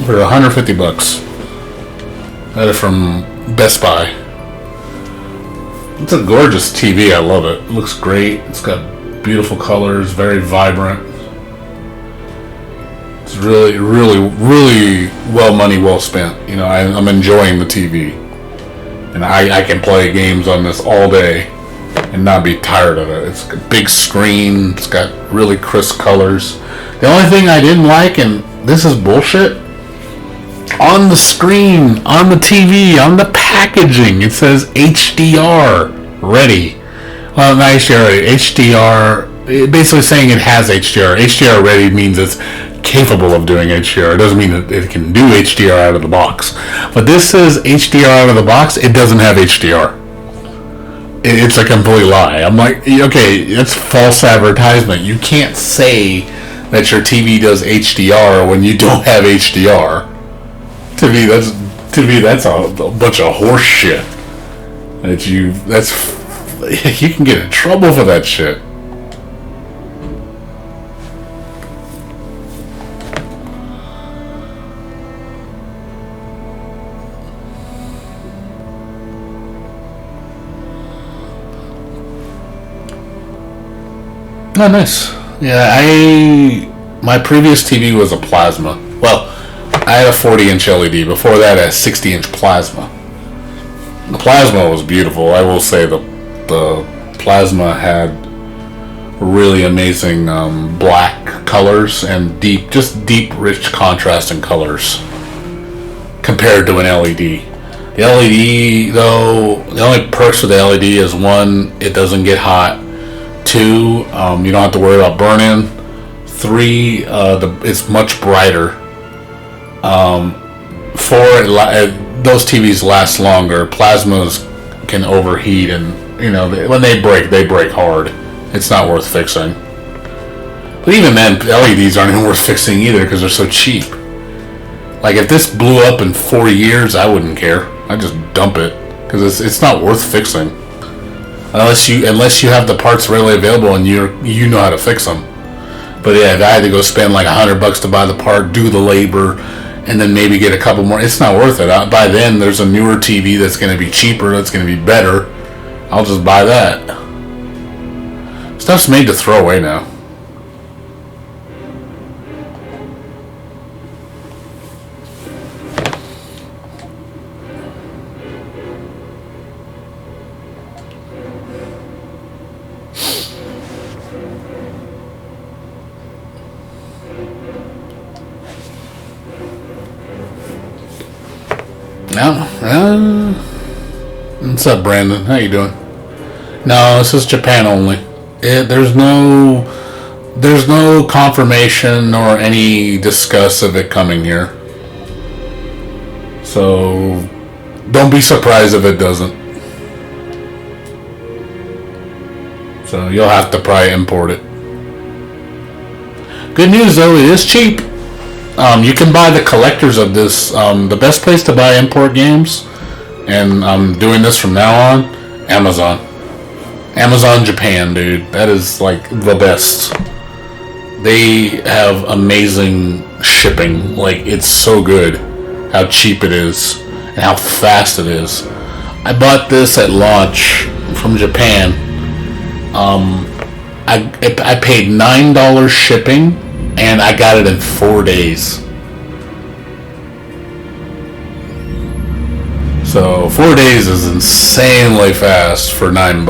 for $150. Got it from Best Buy. It's a gorgeous TV. I love it. It looks great. It's got beautiful colors, very vibrant. It's really, really, really money well spent. You know, I'm enjoying the TV. And I can play games on this all day and not be tired of it. It's a big screen. It's got really crisp colors. The only thing I didn't like, and this is bullshit, on the screen, on the TV, on the packaging, it says HDR ready. Well, not HDR ready. HDR, basically saying it has HDR. HDR ready means it's capable of doing HDR. It doesn't mean that it can do HDR out of the box. But this says HDR out of the box. It doesn't have HDR. It's a complete lie. I'm like, okay, that's false advertisement. You can't say that your TV does HDR when you don't have HDR. To me, that's a bunch of horse shit. You can get in trouble for that shit. Oh, nice. Yeah, my previous TV was a plasma. Well, I had a 40-inch LED. Before that, I had a 60-inch plasma. The plasma was beautiful. I will say the plasma had really amazing black colors and deep, rich contrasting colors compared to an LED. The LED, though, the only perks with the LED is, one, it doesn't get hot. 2, you don't have to worry about burn-in. 3, it's much brighter. 4, those TVs last longer. Plasmas can overheat, and you know when they break hard. It's not worth fixing. But even then, LEDs aren't even worth fixing either because they're so cheap. Like if this blew up in 4 years, I wouldn't care. I'd just dump it because it's not worth fixing. Unless you have the parts readily available and you know how to fix them. But yeah, if I had to go spend like $100 to buy the part, do the labor, and then maybe get a couple more, it's not worth it. By then, there's a newer TV that's going to be cheaper, that's going to be better. I'll just buy that. Stuff's made to throw away now. What's up, Brandon? How you doing? No, this is Japan only. There's no confirmation or any discuss of it coming here. So don't be surprised if it doesn't. So you'll have to probably import it. Good news though, it is cheap. You can buy the collectors of this. The best place to buy import games, and I'm doing this from now on, Amazon. Amazon Japan, dude. That is like the best. They have amazing shipping. Like, it's so good how cheap it is and how fast it is. I bought this at launch from Japan. I paid $9 shipping, and I got it in 4 days. So 4 days is insanely fast for $9.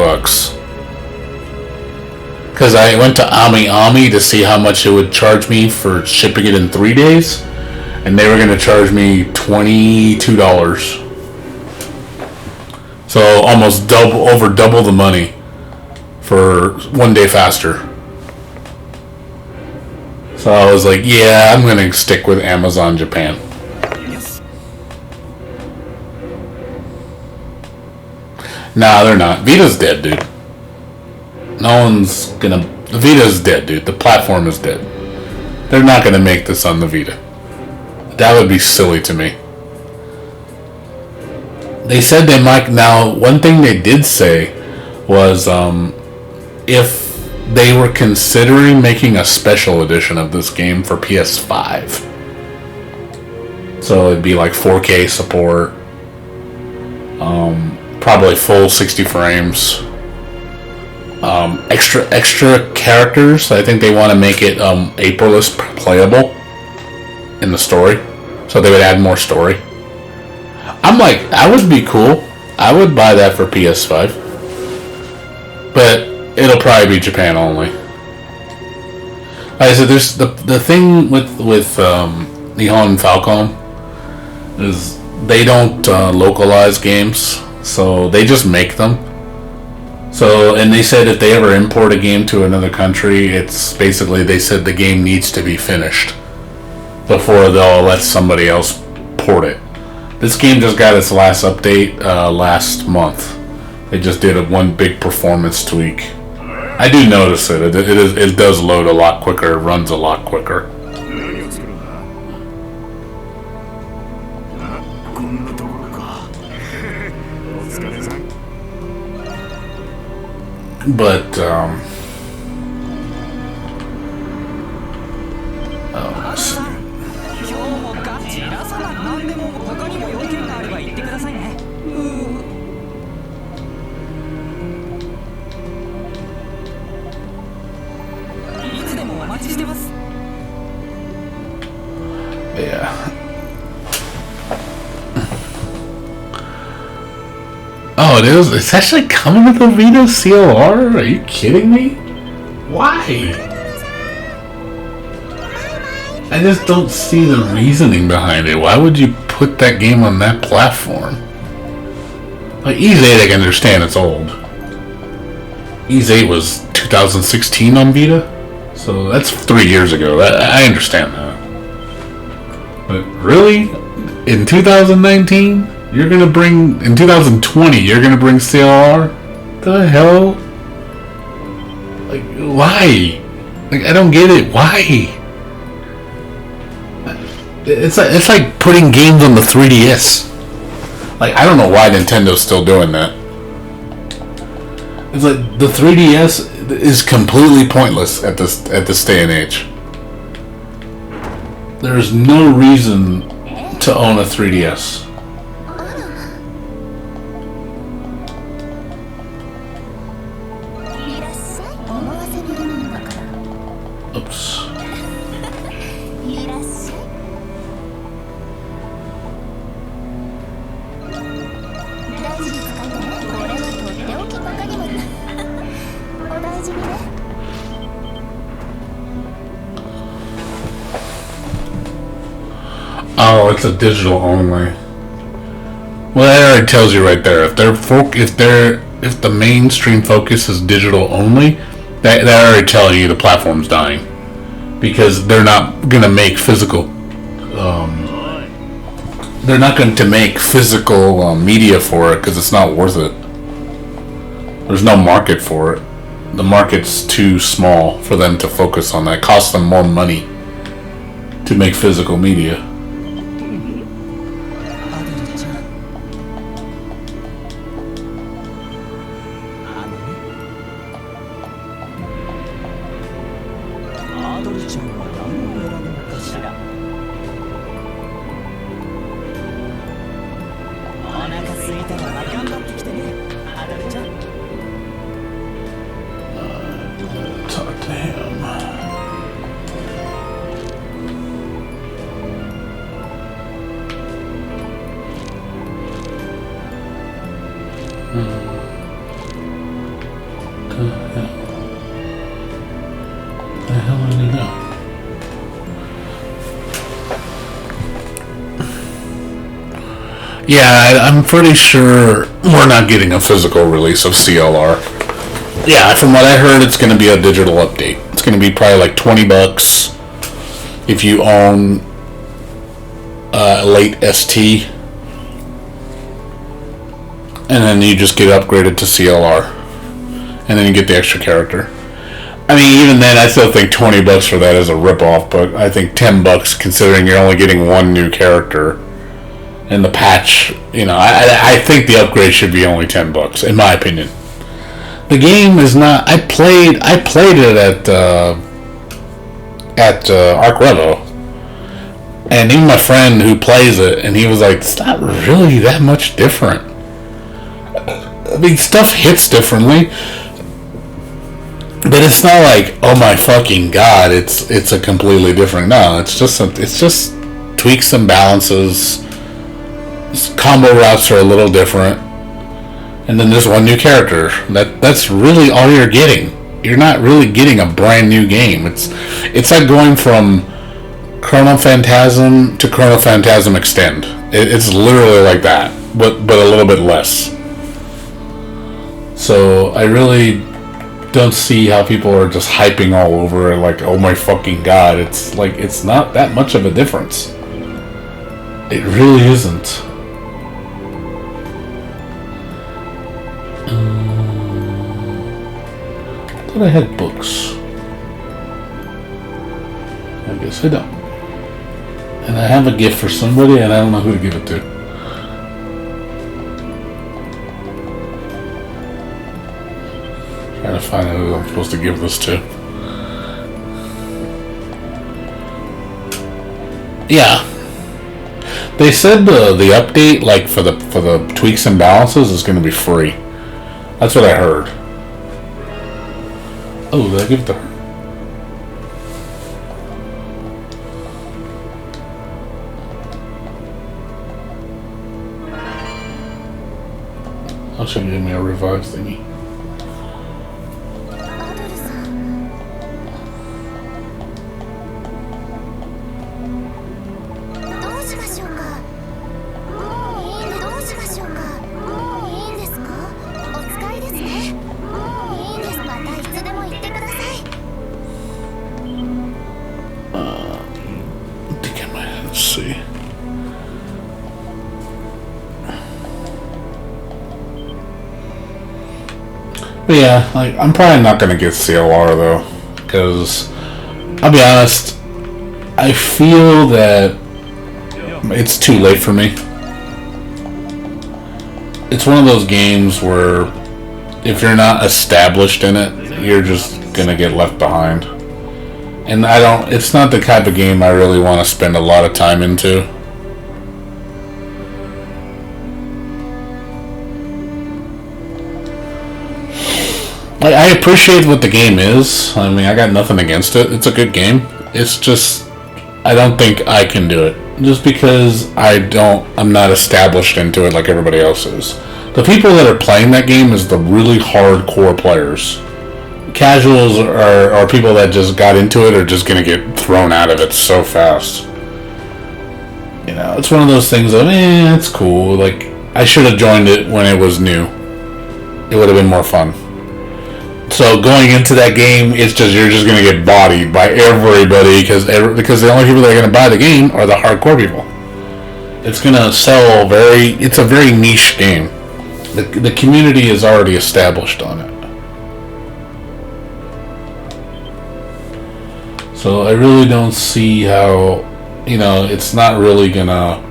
Because I went to Ami to see how much it would charge me for shipping it in 3 days, and they were going to charge me $22. So almost double the money for 1 day faster. So I was like, yeah, I'm gonna stick with Amazon Japan. Nah, they're not. Vita's dead, dude. No one's gonna... Vita's dead, dude. The platform is dead. They're not gonna make this on the Vita. That would be silly to me. They said they might... Now, one thing they did say was, if they were considering making a special edition of this game for PS5. So it'd be like 4K support. Probably full 60 frames. Extra characters. I think they want to make it April's playable in the story. So they would add more story. I'm like, that would be cool. I would buy that for PS5. But it'll probably be Japan only. Like I said, there's the thing with Nihon and Falcom is they don't localize games, so they just make them. So, and they said if they ever import a game to another country, it's basically, they said the game needs to be finished before they'll let somebody else port it. This game just got its last update last month. They just did one big performance tweak. I do notice it. It does load a lot quicker. It runs a lot quicker. But yeah. Oh, it is. It's actually coming with a Vita CLR? Are you kidding me? Why? I just don't see the reasoning behind it. Why would you put that game on that platform? Like, Ys 8, I can understand it's old. Ys 8 was 2016 on Vita? So that's 3 years ago. I understand that. But really? In 2019? You're gonna bring... In 2020, you're gonna bring CLR? The hell? Like, why? Like, I don't get it. Why? It's like putting games on the 3DS. Like, I don't know why Nintendo's still doing that. It's like, the 3DS is completely pointless at this day and age. There's no reason to own a 3DS. Oops. Oh, it's a digital only. Well, that already tells you right there. If the mainstream focus is digital only, that already telling you the platform's dying, because they're not gonna make physical. They're not going to make physical media for it because it's not worth it. There's no market for it. The market's too small for them to focus on that. It costs them more money to make physical media. Talk to him. The hell did he know? Yeah, I'm pretty sure we're not getting a physical release of CLR. Yeah, from what I heard, it's going to be a digital update. It's going to be probably like $20. if you own late ST, and then you just get upgraded to CLR, and then you get the extra character. I mean, even then, I still think $20 for that is a ripoff, but I think $10, considering you're only getting one new character, and the patch, you know, I think the upgrade should be only $10, in my opinion. The game is not. I played it at Arc Revo, and even my friend who plays it, and he was like, "It's not really that much different." I mean, stuff hits differently, but it's not like, oh my fucking god, it's a completely different. No, it's just tweaks and balances. Combo routes are a little different, and then there's one new character. That's really all you're getting. You're not really getting a brand new game. It's like going from Chrono Phantasm to Chrono Phantasm Extend. It's literally like that, but a little bit less. So I really don't see how people are just hyping all over it like, oh my fucking god. It's like, it's not that much of a difference. It really isn't. I thought I had books. I guess I don't. And I have a gift for somebody and I don't know who to give it to. Trying to find out who I'm supposed to give this to. Yeah. They said the update, like for the tweaks and balances, is going to be free. That's what I heard. Oh, did I give it to her? Oh, she gave me a revive thingy. But yeah, like, I'm probably not gonna get CLR though, because I'll be honest, I feel that it's too late for me. It's one of those games where if you're not established in it, you're just gonna get left behind. And it's not the type of game I really want to spend a lot of time into. I appreciate what the game is. I mean, I got nothing against it. It's a good game. It's just, I don't think I can do it. Just because I'm not established into it like everybody else is. The people that are playing that game is the really hardcore players. Casuals are people that just got into it are just going to get thrown out of it so fast. You know, it's one of those things of, it's cool. Like, I should have joined it when it was new. It would have been more fun. So going into that game, it's just, you're just going to get bodied by everybody because the only people that are going to buy the game are the hardcore people. It's going to sell it's a very niche game. The community is already established on it. So I really don't see how, it's not really going to,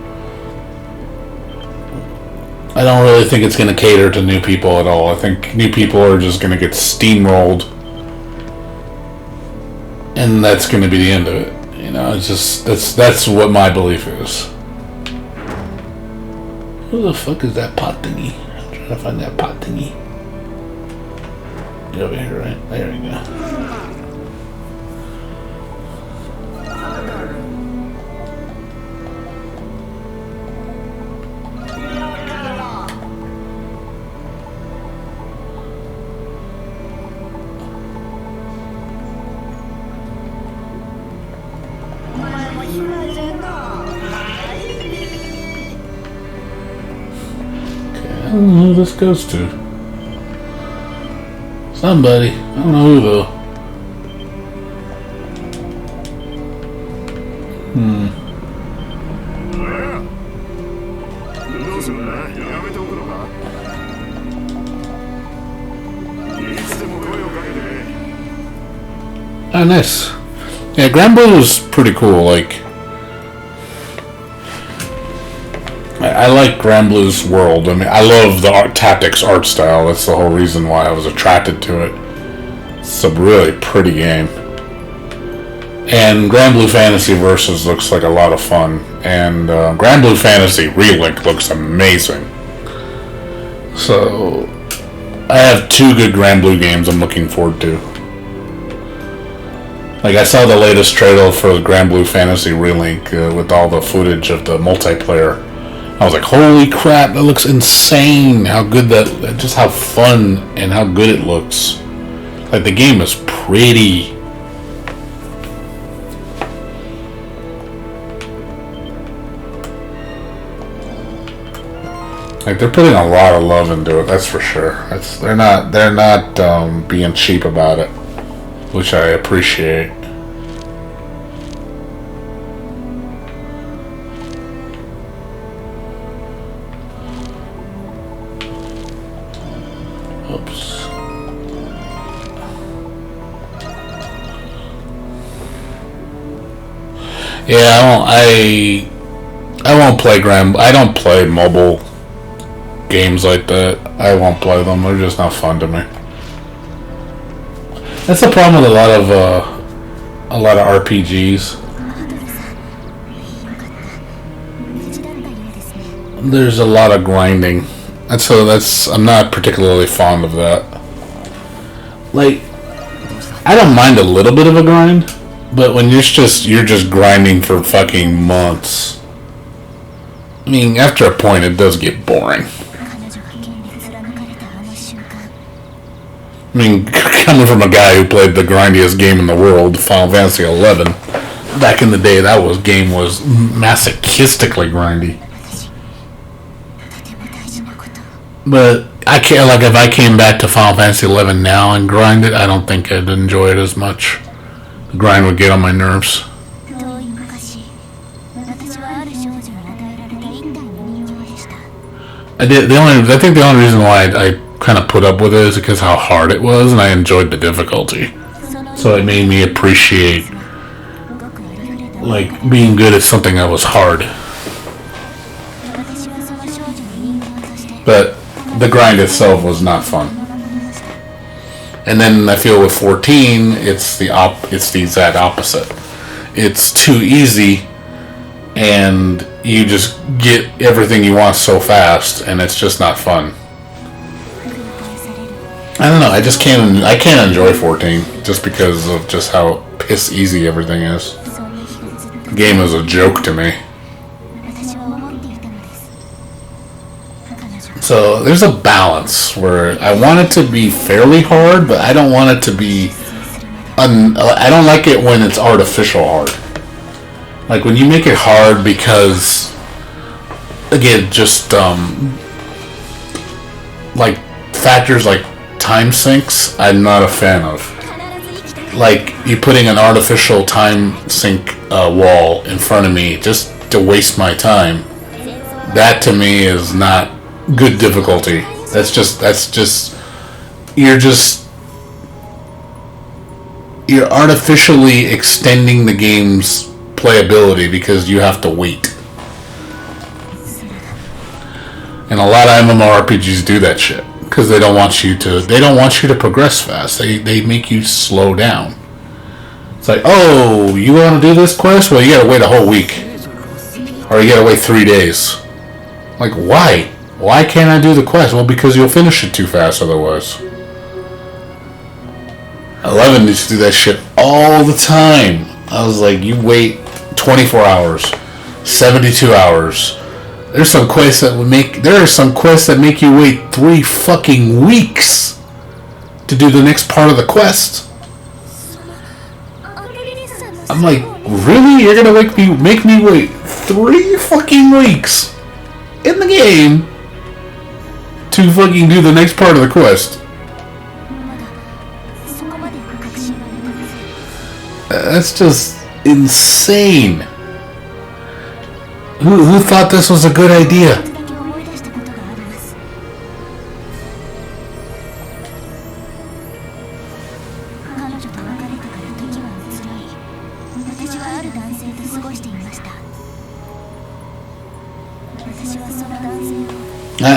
I don't really think it's going to cater to new people at all. I think new people are just going to get steamrolled, and that's going to be the end of it. It's just that's what my belief is. Who the fuck is that pot thingy? I'm trying to find that pot thingy. Get over here, right? There we go. I don't know who this goes to. Somebody. I don't know who though. Oh, nice. Yeah, Grand Blue is pretty cool. Like, I like Grand Blue's world. I mean, I love the tactics art style. That's the whole reason why I was attracted to it. It's a really pretty game. And Grand Blue Fantasy Versus looks like a lot of fun. And Grand Blue Fantasy Relink looks amazing. So, I have 2 good Grand Blue games I'm looking forward to. Like, I saw the latest trailer for Grand Blue Fantasy Relink with all the footage of the multiplayer. I was like, holy crap, that looks insane. How good that, just how fun and how good it looks. Like, the game is pretty. Like, they're putting a lot of love into it, that's for sure. They're not being cheap about it, which I appreciate. Oops. Yeah, I won't play I don't play mobile games like that. I won't play them. They're just not fun to me. That's the problem with a lot of RPGs. There's a lot of grinding. And so I'm not particularly fond of that. Like, I don't mind a little bit of a grind, but when you're just grinding for fucking months. I mean, after a point it does get boring. I mean, coming from a guy who played the grindiest game in the world, Final Fantasy XI, back in the day, game was masochistically grindy. But I can't, like, if I came back to Final Fantasy XI now and grind it, I don't think I'd enjoy it as much. The grind would get on my nerves. I think the only reason why I kind of put up with it is because how hard it was, and I enjoyed the difficulty. So it made me appreciate, like, being good at something that was hard. But the grind itself was not fun. And then I feel with 14, it's the exact opposite. It's too easy, and you just get everything you want so fast, and it's just not fun. I don't know. I can't enjoy 14 just because of just how piss easy everything is. The game is a joke to me. So there's a balance where I want it to be fairly hard, but I don't want it to be. I don't like it when it's artificial hard. Like when you make it hard because, again, just like factors like time sinks, I'm not a fan of. Like you putting an artificial time sink wall in front of me just to waste my time. That to me is not good difficulty. You're artificially extending the game's playability because you have to wait. And a lot of MMORPGs do that shit because they don't want you to progress fast. They make you slow down. It's like, oh, you want to do this quest? Well, you gotta wait a whole week, or you gotta wait 3 days. Like, why? Why can't I do the quest? Well, because you'll finish it too fast otherwise. 11 used to do that shit all the time. I was like, you wait 24 hours, 72 hours. There are some quests that make you wait 3 fucking weeks to do the next part of the quest. I'm like, really? You're gonna make me wait 3 fucking weeks in the game to fucking do the next part of the quest? That's just insane. Who thought this was a good idea?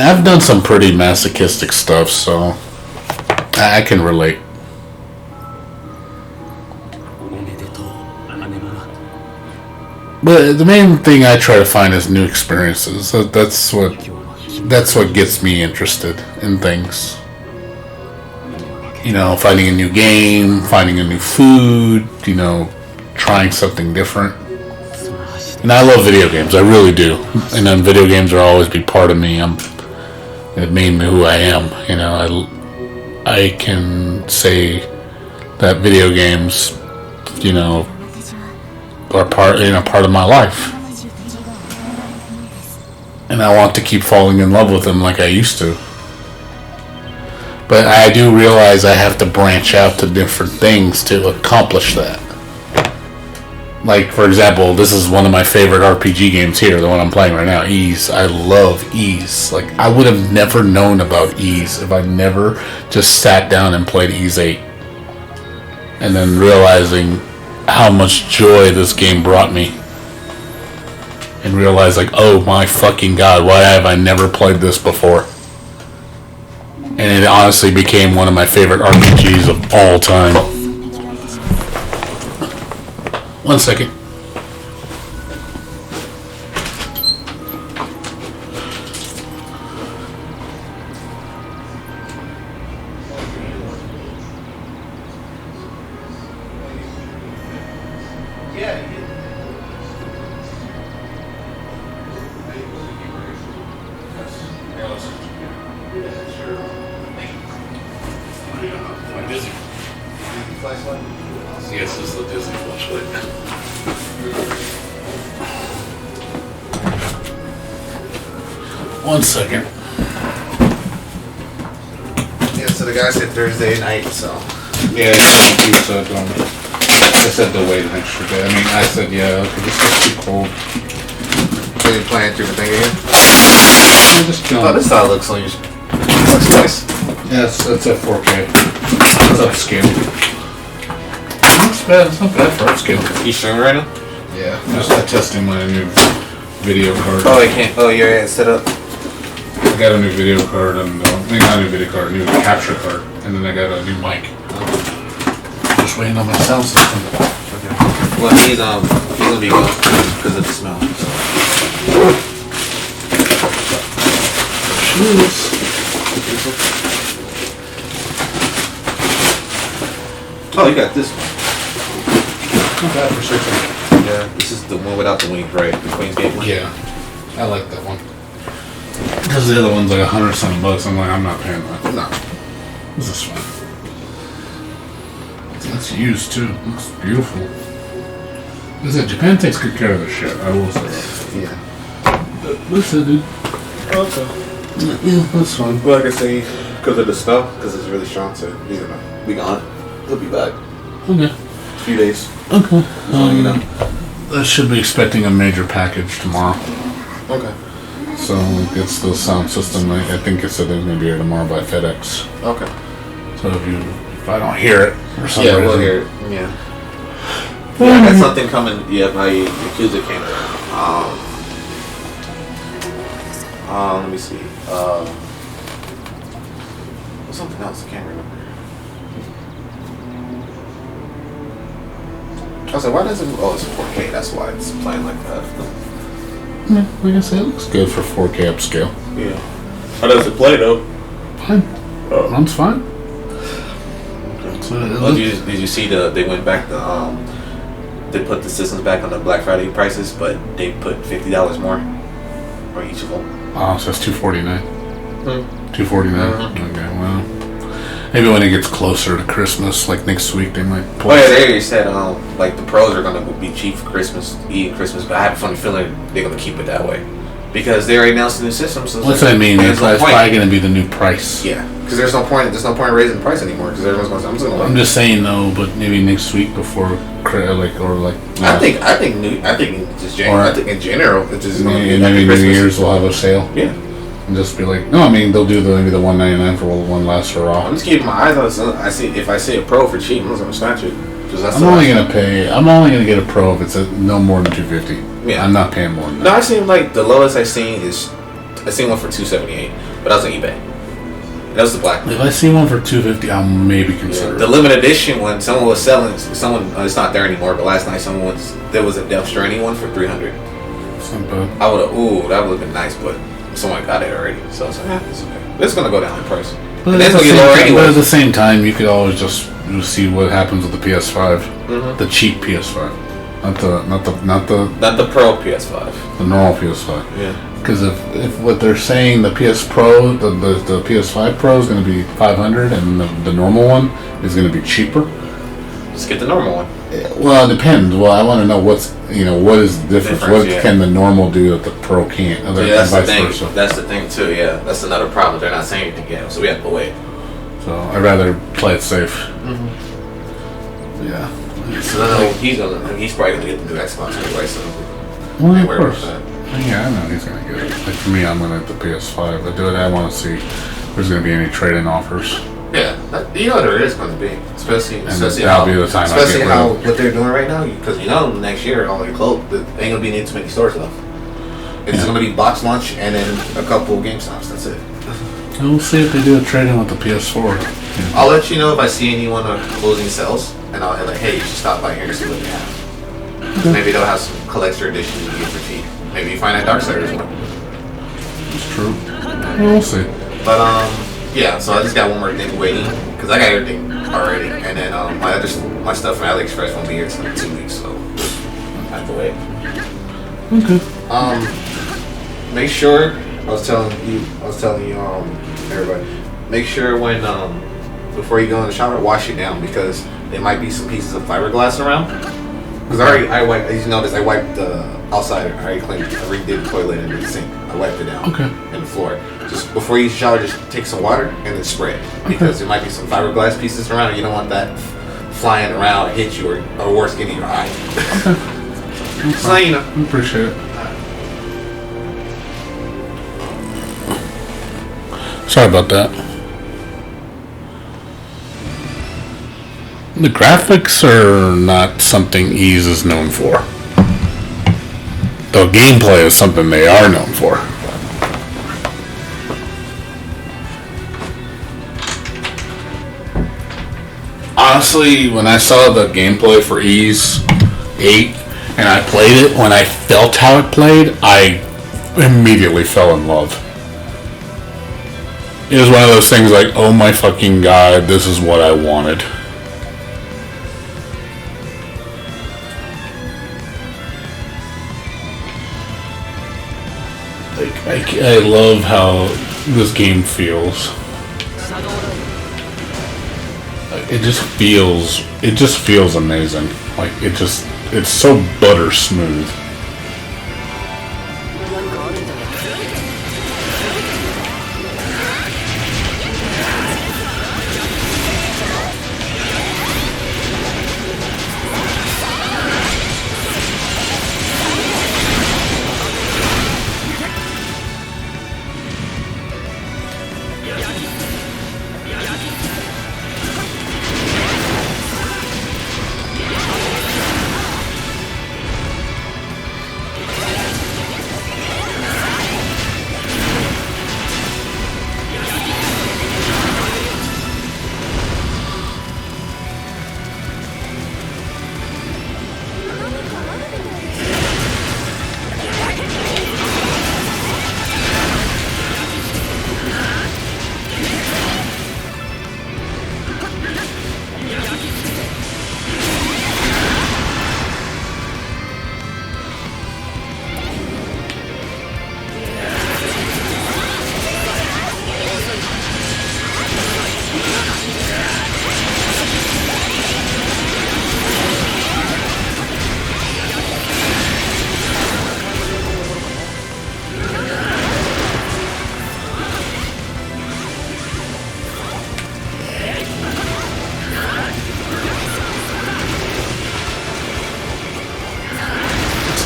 I've done some pretty masochistic stuff, so I can relate. But the main thing I try to find is new experiences. That's what gets me interested in things. You know, finding a new game, finding a new food, you know, trying something different. And I love video games, I really do. And then video games will always be part of me. It made me who I am. You know, I can say that video games, you know, are part of my life. And I want to keep falling in love with them like I used to. But I do realize I have to branch out to different things to accomplish that. Like, for example, this is one of my favorite RPG games here, the one I'm playing right now, Ys. I love Ys. Like, I would have never known about Ys if I never just sat down and played Ys 8. And then realizing how much joy this game brought me. And realize, like, oh my fucking god, why have I never played this before? And it honestly became one of my favorite RPGs of all time. 1 second. Yes, this is the Disney flashlight. 1 second. Yeah, so the guy said Thursday night, so. Yeah, he said, I said to wait an extra day. I mean, I said, yeah, okay, this is too cold. So you playing through the thing again? I'm just chilling. Oh, this style looks on you. Looks nice. Yes, it's a 4K. It's upscale. It's not bad for upscale. You streaming right now? Yeah. I'm just testing my new video card. Oh, I can't. Oh, you're set up. I got a new video card and not a new video card, a new capture card, and then I got a new mic. Just waiting on my sound system. Okay. Well, he's gonna be gone because of the smell. Shoes. Oh, you got this one. Not bad for 60. Yeah, this is the one without the wings, right? The Queen's Gate one. Yeah, I like that one. Because the other one's like $100-something bucks. I'm like, I'm not paying that. No. This is fine. It's used too. It's beautiful. Like I said, Japan takes good care of this shit. I will say that. Yeah. That's it, dude. Okay. Yeah, that's fine. Well, like I say, because of the snow, because it's really strong, so he's gonna be gone. He'll be back. Okay. A few days. Okay. You know. I should be expecting a major package tomorrow. Okay. So it's the sound system. I think it said it was going to be here tomorrow by FedEx. Okay. So if I don't hear it for some reason, we'll hear it. Yeah. Yeah, I got something coming. Yeah, my Yakuza came. Let me see. What's something else? I can't remember. I said, why does it? Oh, it's 4K. That's why it's playing like that. Yeah, like I said, it looks good for 4K upscale. Yeah. How does it play though? Fine. Runs fine. Okay. So did you see they went back they put the systems back on the Black Friday prices, but they put $50 more for each of them. Oh, so it's $249. $249. Mm-hmm. Okay, well, maybe when it gets closer to Christmas, like next week, they might. Oh yeah, they already said like the pros are gonna be cheap for Christmas Eve and Christmas, but I have a funny feeling they're gonna keep it that way because they already announced the new system. So what's that mean? It's probably gonna be the new price. Yeah, because there's no point raising the price anymore because everyone's going. I'm just gonna. I'm just saying though, but maybe next week before, I think just January. I think in general, it's just maybe New Year's will have a sale. Yeah. And just be like, no, I mean they'll do maybe the $199 for one last hurrah. I'm just keeping my eyes on it. If I see a pro for cheap, I'm just gonna snatch it. I'm only gonna get a pro if it's no more than $250. Yeah. I'm not paying more than that. No, I seen like the lowest I seen one for $278. but that was on eBay. That was the black. If I see one for $250, I'll maybe consider The it. limited edition one, someone was selling. It's not there anymore. But last night, there was a Death Stranding one for $300. It's not bad. I would have. That would have been nice, but someone got it already. So I was like, it's okay. It's gonna go down in price. But and that's gonna get lower anyway. But at the same time, you could always just see what happens with the PS5, the cheap PS5, not the Pro PS5, the normal PS5. Yeah. Because if what they're saying, the PS Pro, the PS5 Pro is going to be $500, and the normal one is going to be cheaper. Just get the normal one. Well, it depends. Well, I want to know what is the difference. What can the normal do that the Pro can't? That's the thing. Versa. That's the thing too. Yeah, that's another problem. They're not saying anything yet, so we have to wait. So I'd rather play it safe. Yeah. So he's probably gonna get the new Xbox anyway. So well, of course. Yeah, I know he's gonna get it. Like for me, I'm gonna get the PS5. But I want to see if there's gonna be any trade-in offers. Yeah, there is going to be, especially that'll be the time. Especially how what they're doing right now, because next year all their clothes, ain't gonna be near too many stores left. It's gonna be box lunch and then a couple GameStops. That's it. And we'll see if they do a trade-in with the PS4. Yeah. I'll let you know if I see anyone closing sales, and I'll be like, hey, you should stop by here and see what they have. Okay. Maybe they'll have some collector editions you can get for cheap. Maybe you find that Darksiders one. It's true. We'll see. But yeah, so I just got one more thing waiting because I got everything already, and then my stuff from AliExpress won't be here in 2 weeks, so I have to wait. Okay. Make sure I was telling you, everybody, make sure when before you go in the shower, wash it down because there might be some pieces of fiberglass around. Because I wiped, as you notice, I wiped the outside. I already cleaned. I redid the toilet and the sink. I wiped it down. Okay. And the floor. Just before you shower, just take some water and then spray it because there might be some fiberglass pieces around. And you don't want that flying around and hit you or worse, get in your eye. Okay. So you know. I appreciate it. Sorry about that. The graphics are not something Ease is known for. The gameplay is something they are known for. Honestly, when I saw the gameplay for Ease 8 and I played it, when I felt how it played, I immediately fell in love. It was one of those things like, oh my fucking god, this is what I wanted. I love how this game feels. It just feels amazing. Like it's so butter smooth.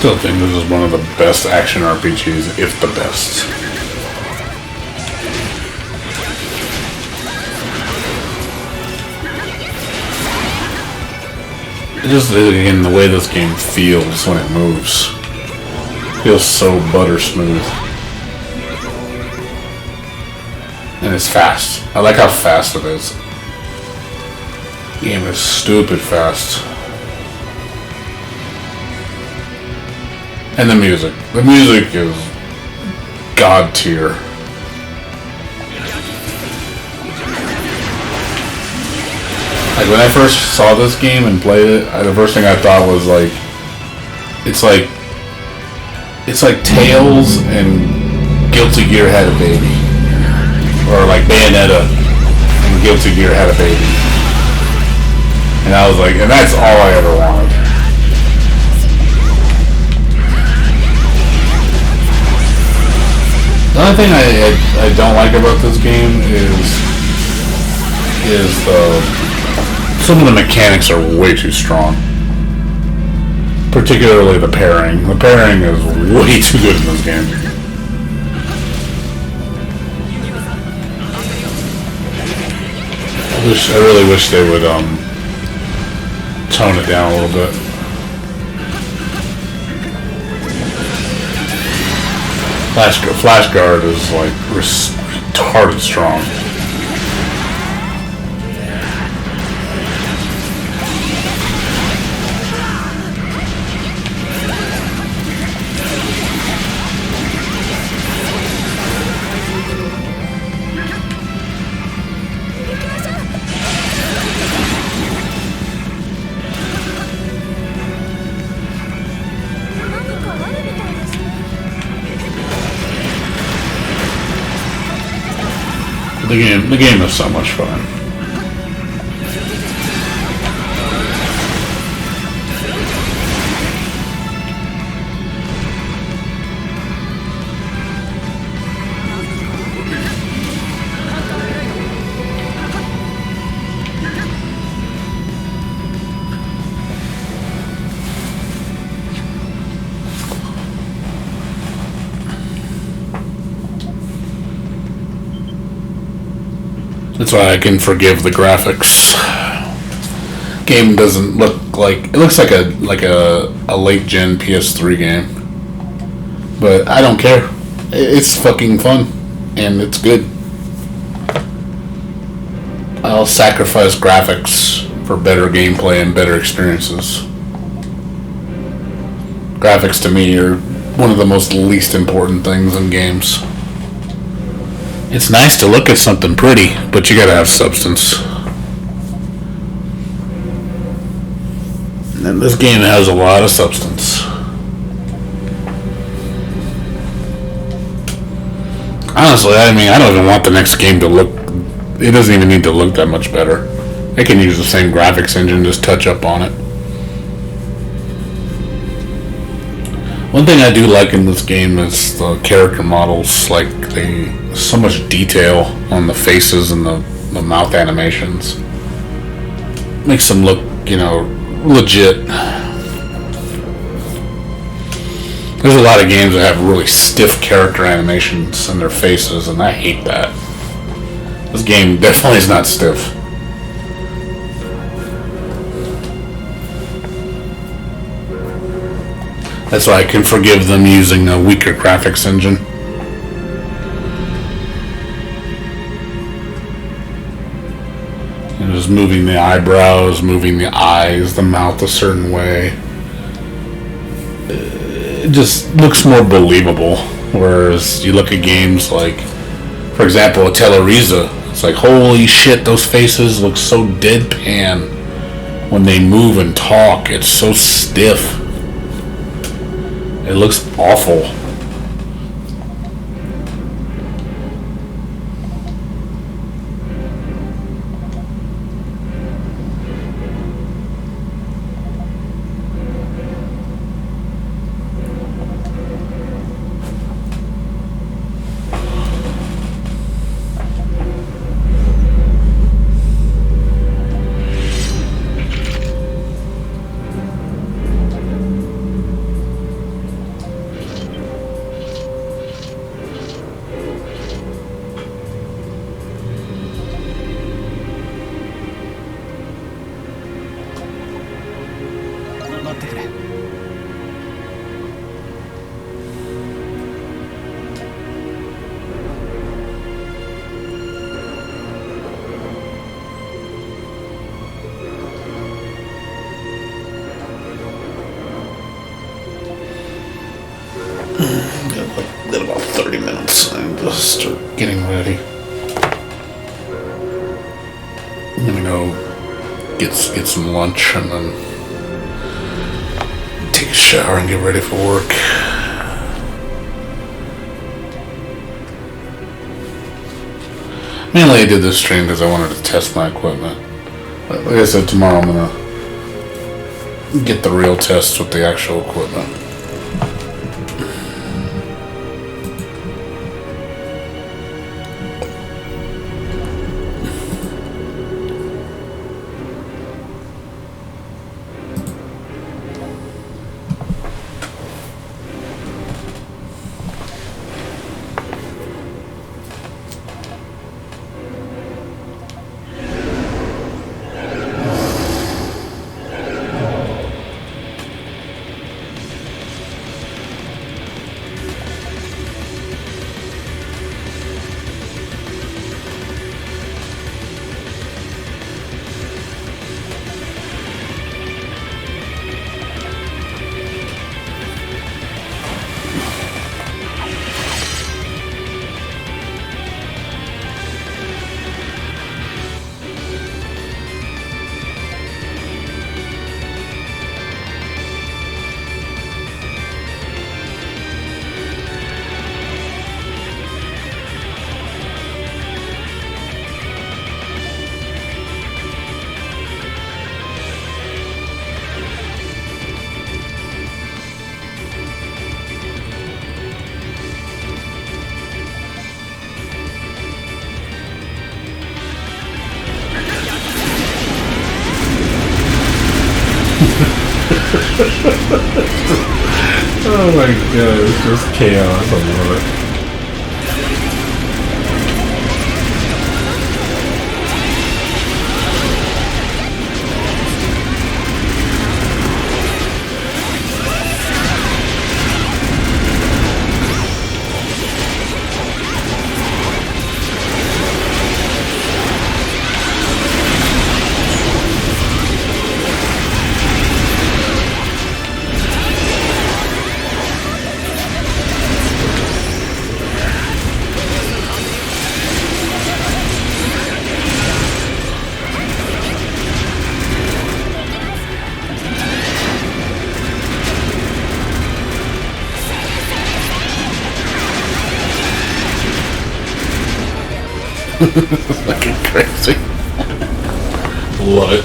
Still think this is one of the best action RPGs, if the best. Just again, the way this game feels when it moves. Feels so butter smooth. And it's fast. I like how fast it is. The game is stupid fast. And the music. The music is god tier. Like when I first saw this game and played it, the first thing I thought was like, it's like Tails and Guilty Gear had a baby, or like Bayonetta and Guilty Gear had a baby, and I was like, and that's all I ever wanted. The only thing I don't like about this game is some of the mechanics are way too strong. Particularly the pairing. The pairing is way too good in this game. I really wish they would tone it down a little bit. Flash guard is like retarded strong. The game is so much fun. That's why I can forgive the graphics. Game doesn't look like it looks like a late gen PS3 game, but I don't care. It's fucking fun and it's good. I'll sacrifice graphics for better gameplay and better experiences. Graphics to me are one of the most least important things in games. It's nice to look at something pretty, but you gotta have substance. And this game has a lot of substance. Honestly, I mean, I don't even want the next game to look... It doesn't even need to look that much better. They can use the same graphics engine, just touch up on it. One thing I do like in this game is the character models. Like, so much detail on the faces and the mouth animations. Makes them look, legit. There's a lot of games that have really stiff character animations in their faces, and I hate that. This game definitely is not stiff. That's why I can forgive them using a weaker graphics engine. And just moving the eyebrows, moving the eyes, the mouth a certain way. It just looks more believable. Whereas you look at games like, for example, a Telluriza. It's like, holy shit, those faces look so deadpan when they move and talk. It's so stiff. It looks awful. Just start getting ready. I'm gonna go get some lunch and then take a shower and get ready for work. Mainly I did this stream because I wanted to test my equipment. But like I said, tomorrow I'm gonna get the real tests with the actual equipment. Oh my god, it's just chaos. I love it. Fucking crazy. Love it.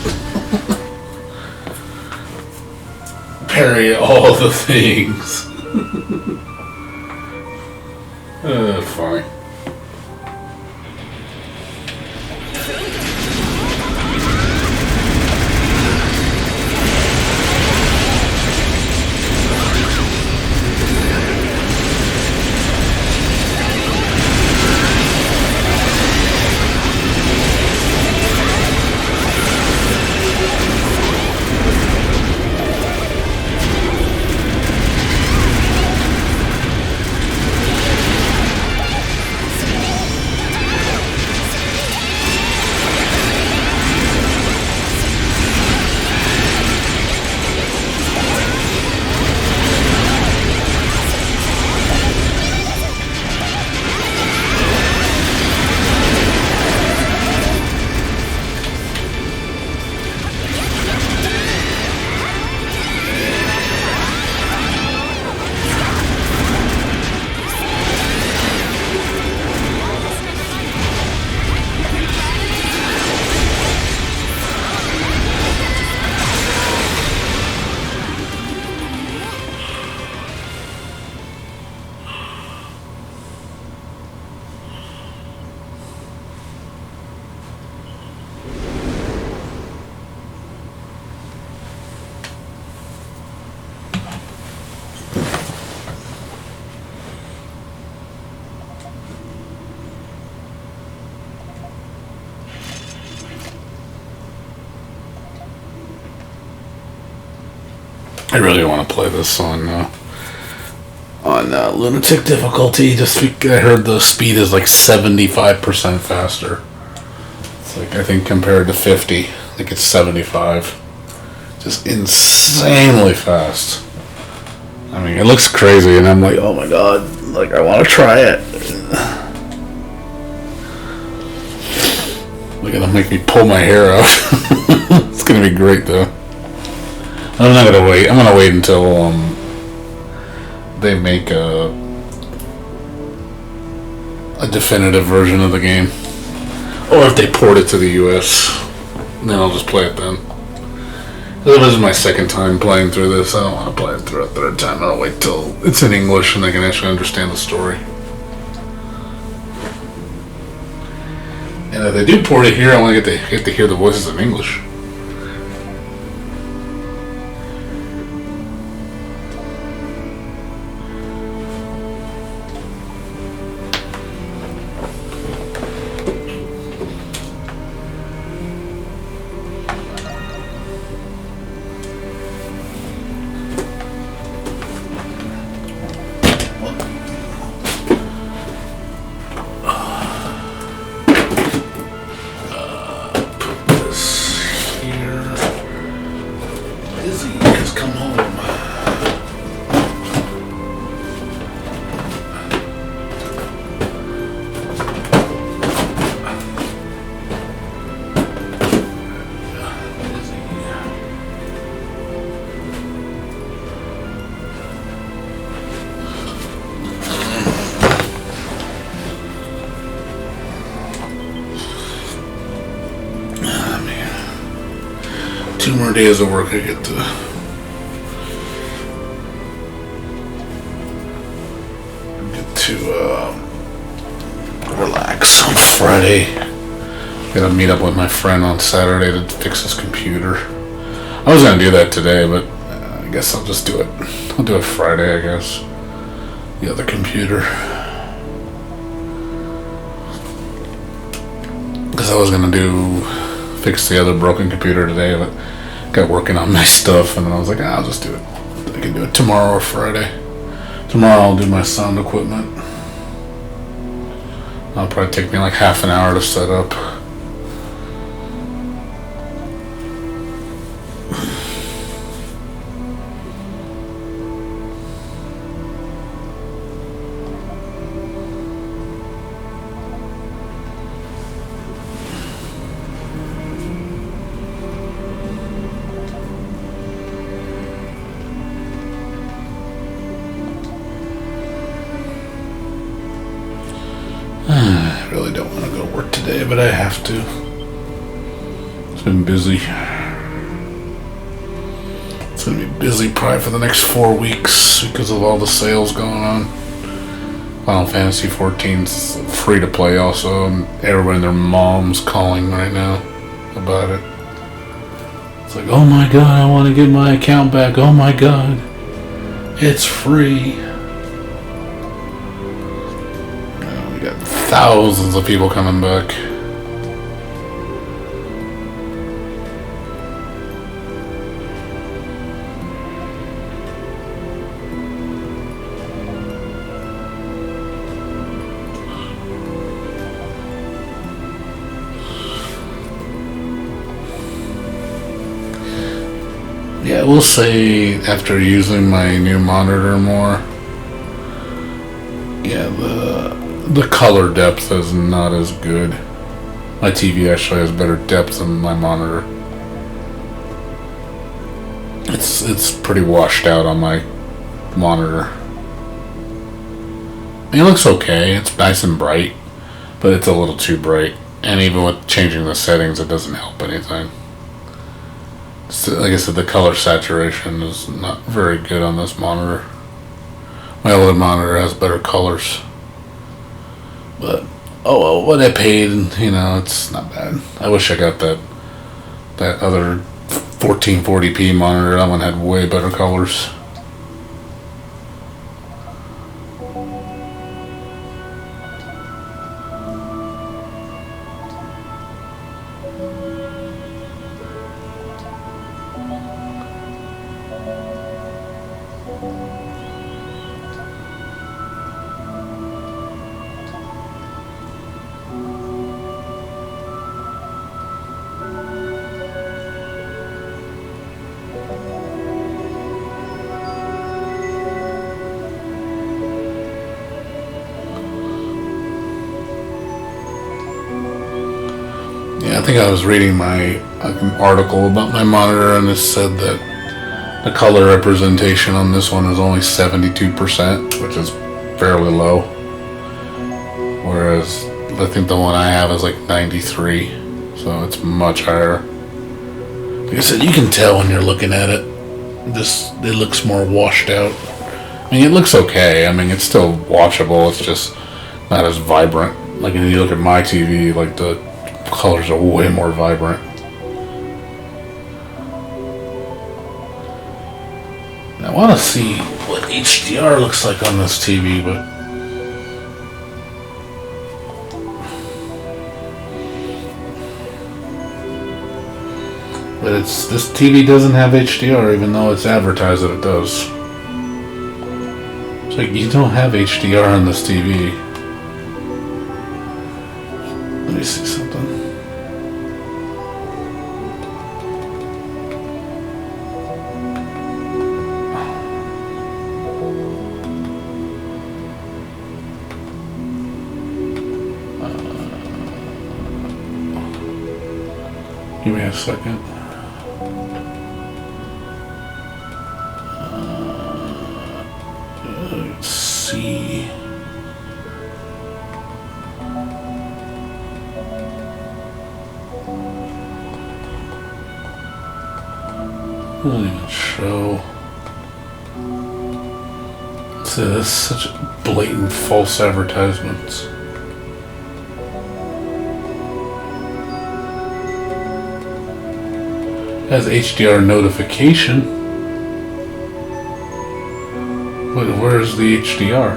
Parry all the things. Fine. I really want to play this on lunatic difficulty. Just I heard the speed is like 75% faster. It's like I think compared to 50, I think it's 75. Just insanely fast. I mean, it looks crazy, and I'm like, oh my god, like I want to try it. They're gonna make me pull my hair out. It's gonna be great though. I'm not gonna wait. I'm gonna wait until they make a definitive version of the game, or if they port it to the US, then I'll just play it then. This is my second time playing through this. I don't want to play it through a third time. I'll wait till it's in English and I can actually understand the story. And if they do port it here, I want to get to hear the voices in English. Two more days of work I get to relax on Friday. Gotta meet up with my friend on Saturday to fix his computer. I was gonna do that today, but I guess I'll just do it. I'll do it Friday, I guess. The other computer. Because I was gonna fix the other broken computer today, but got working on my stuff, and then I was like, I'll just do it. I can do it tomorrow or Friday. Tomorrow I'll do my sound equipment. It'll probably take me like half an hour to set up. I really don't want to go to work today, but I have to. It's been busy. It's going to be busy probably for the next 4 weeks because of all the sales going on. Final Fantasy 14's free to play also, and everybody and their mom's calling right now about it. It's like, oh my god, I want to get my account back. Oh my god, it's free. Thousands of people coming back. Yeah, we'll say after using my new monitor more, yeah, the color depth is not as good. My TV actually has better depth than my monitor. It's pretty washed out on my monitor. It looks okay. It's nice and bright, but it's a little too bright. And even with changing the settings, it doesn't help anything. So, like I said, the color saturation is not very good on this monitor. My other monitor has better colors. But, oh well, what I paid, it's not bad. I wish I got that other 1440p monitor. That one had way better colors. Yeah, I think I was reading my article about my monitor, and it said that the color representation on this one is only 72%, which is fairly low. Whereas I think the one I have is like 93, so it's much higher. Like I said, you can tell when you're looking at it. It looks more washed out. I mean, it looks okay. I mean, it's still watchable. It's just not as vibrant. Like when you look at my TV, like the colors are way more vibrant. I want to see what HDR looks like on this TV, but this TV doesn't have HDR, even though it's advertised that it does. It's like, you don't have HDR on this TV. Let me see something. Give me a second. Let's see. Doesn't even show. See, this is such blatant false advertisements. It has HDR notification. But where's the HDR?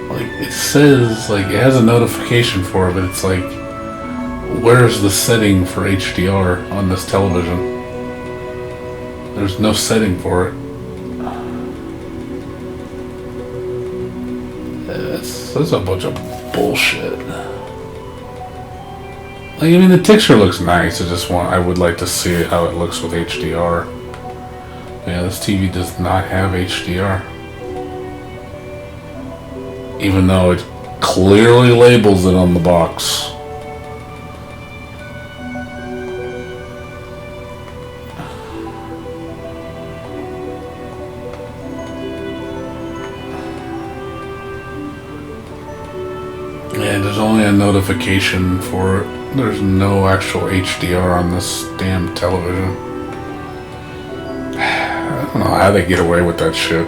Like, it says, like, it has a notification for it, but it's like, where's the setting for HDR on this television? There's no setting for it. That's a bunch of bullshit. Like, I mean, the picture looks nice. I would like to see how it looks with HDR. Yeah, this TV does not have HDR. Even though it clearly labels it on the box. Yeah, there's only a notification for it. There's no actual HDR on this damn television. I don't know how they get away with that shit.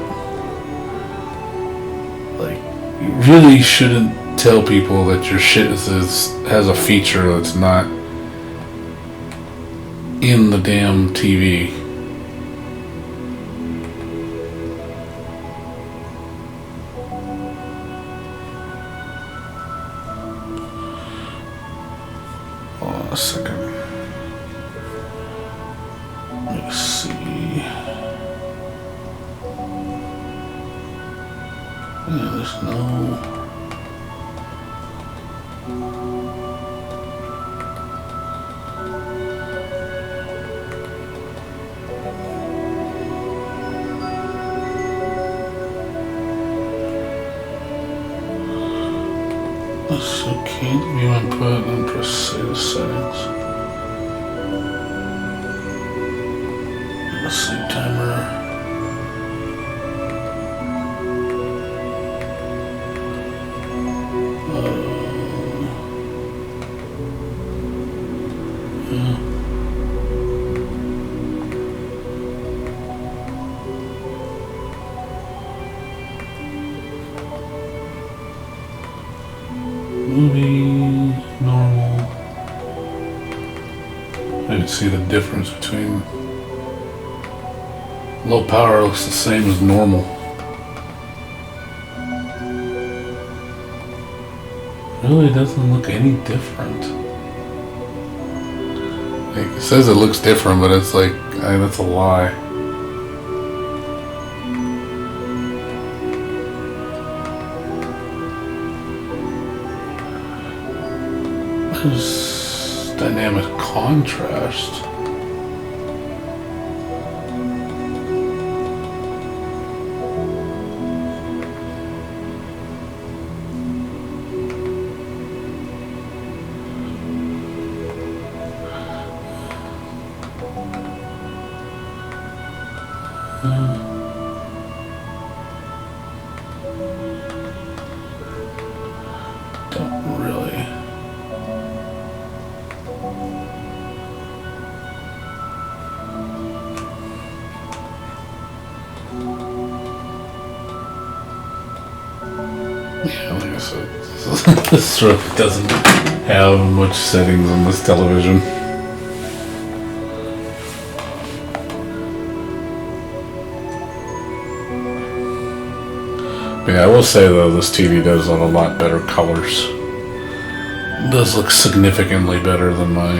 Like, you really shouldn't tell people that your shit has a feature that's not in the damn TV. Hold on a second. Let me see. Yeah, there's no... That's okay. View input and press save the settings. Sleep timer. Yeah. Movie, normal. I can see the difference between low power looks the same as normal. Really doesn't look any different. Like, it says it looks different, but it's like, that's a lie. There's dynamic contrast. Don't really. Yeah, like I said, this really doesn't have much settings on this television. Yeah, I will say though, this TV does have a lot better colors. It does look significantly better than my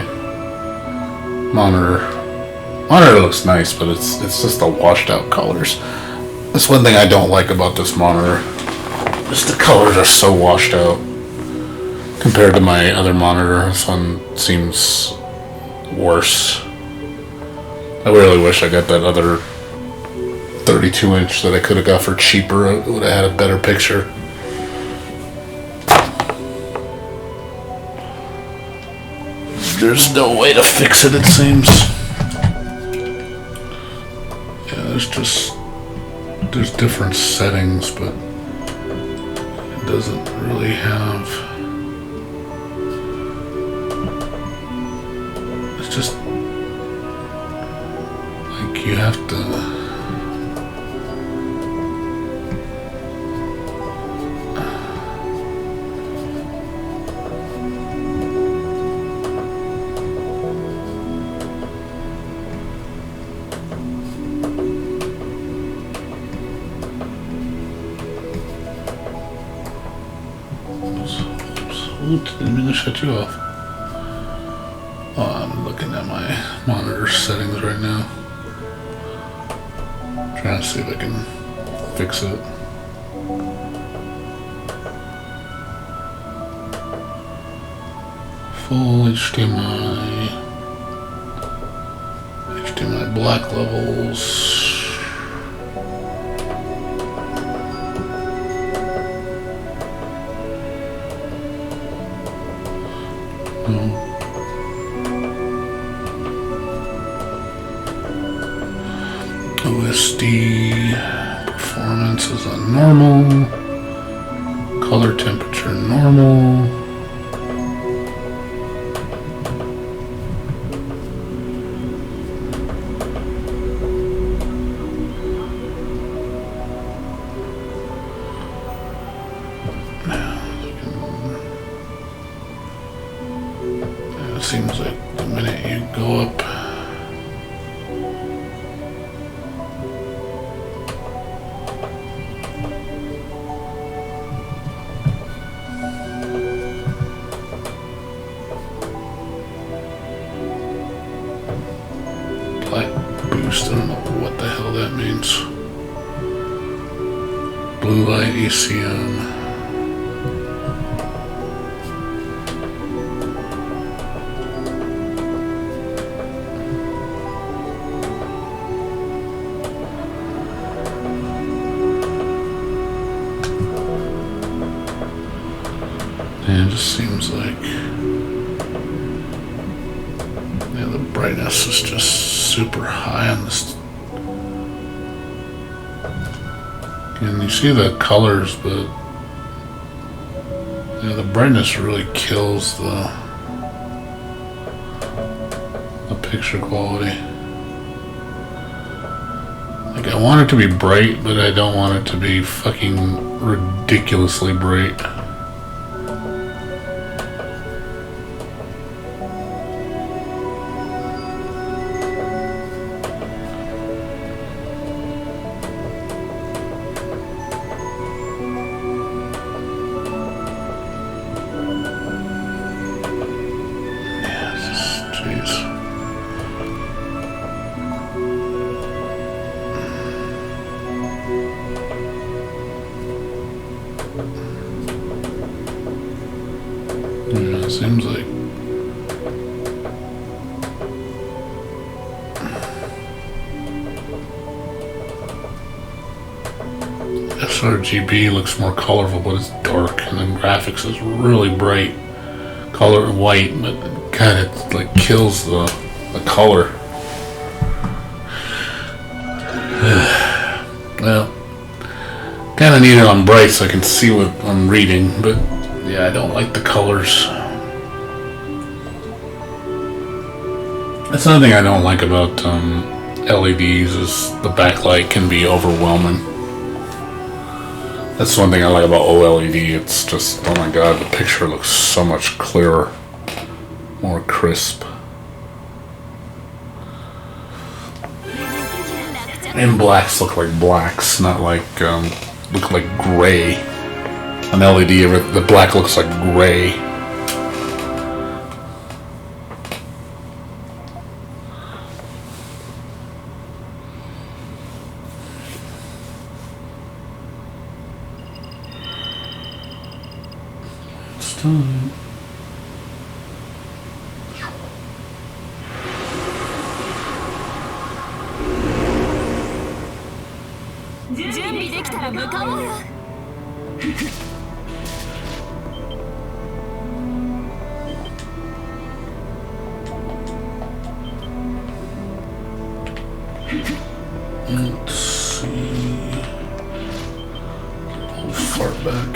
monitor. Monitor looks nice, but it's just the washed out colors. That's one thing I don't like about this monitor. Just the colors are so washed out compared to my other monitor. This one seems worse. I really wish I got that other 32-inch that I could have got for cheaper. It would have had a better picture. There's no way to fix it, it seems. Yeah, there's different settings, but it doesn't really have. It's just like you have to. Oops, didn't mean to shut you off. Oh, I'm looking at my monitor settings right now. Trying to see if I can fix it. Full HDMI black levels. OSD performance is on normal. Color temperature normal. It seems like the minute you go up, black boost, I don't know what the hell that means. Blue light ECM. And it just seems like, yeah, the brightness is just super high on this. And you see the colors, but yeah, the brightness really kills the picture quality. Like, I want it to be bright, but I don't want it to be fucking ridiculously bright. Yeah, it seems like sRGB looks more colorful, but it's dark, and then graphics is really bright, color and white, but it kind of like kills the color. Well, kind of need it on bright so I can see what I'm reading, but yeah, I don't like the colors. That's another thing I don't like about LEDs is the backlight can be overwhelming. That's one thing I like about OLED. It's just, oh my god, the picture looks so much clearer, more crisp. And blacks look like blacks, not like, look like gray. On LED, the black looks like gray. It's done. 準備できたら向かおうよ。Let's see. Hold far back.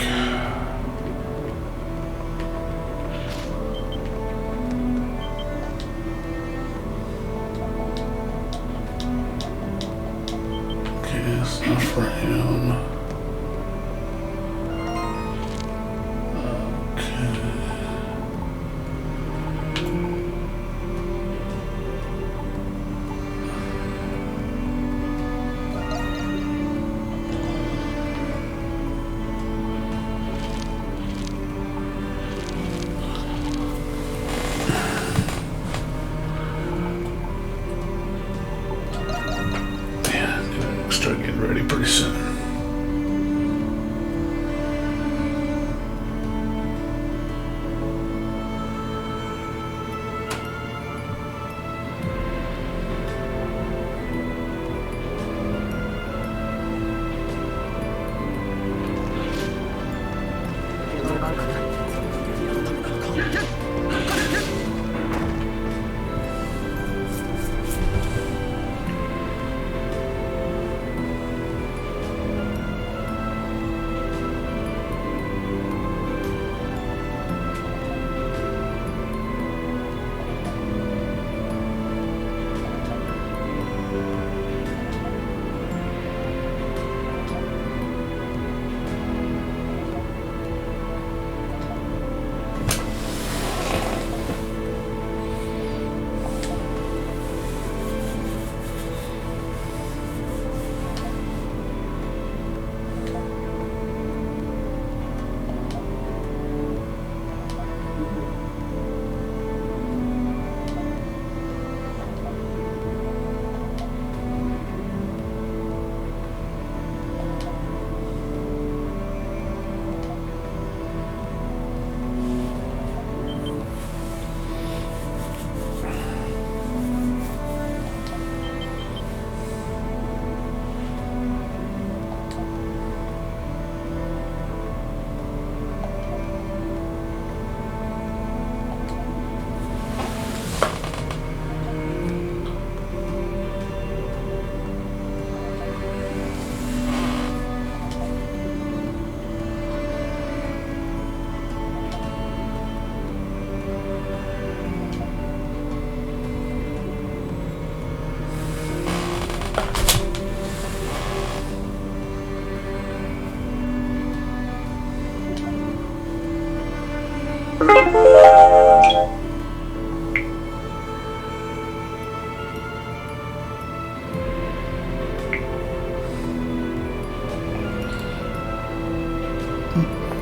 Okay, it's not for him. Okay. Start getting ready pretty soon.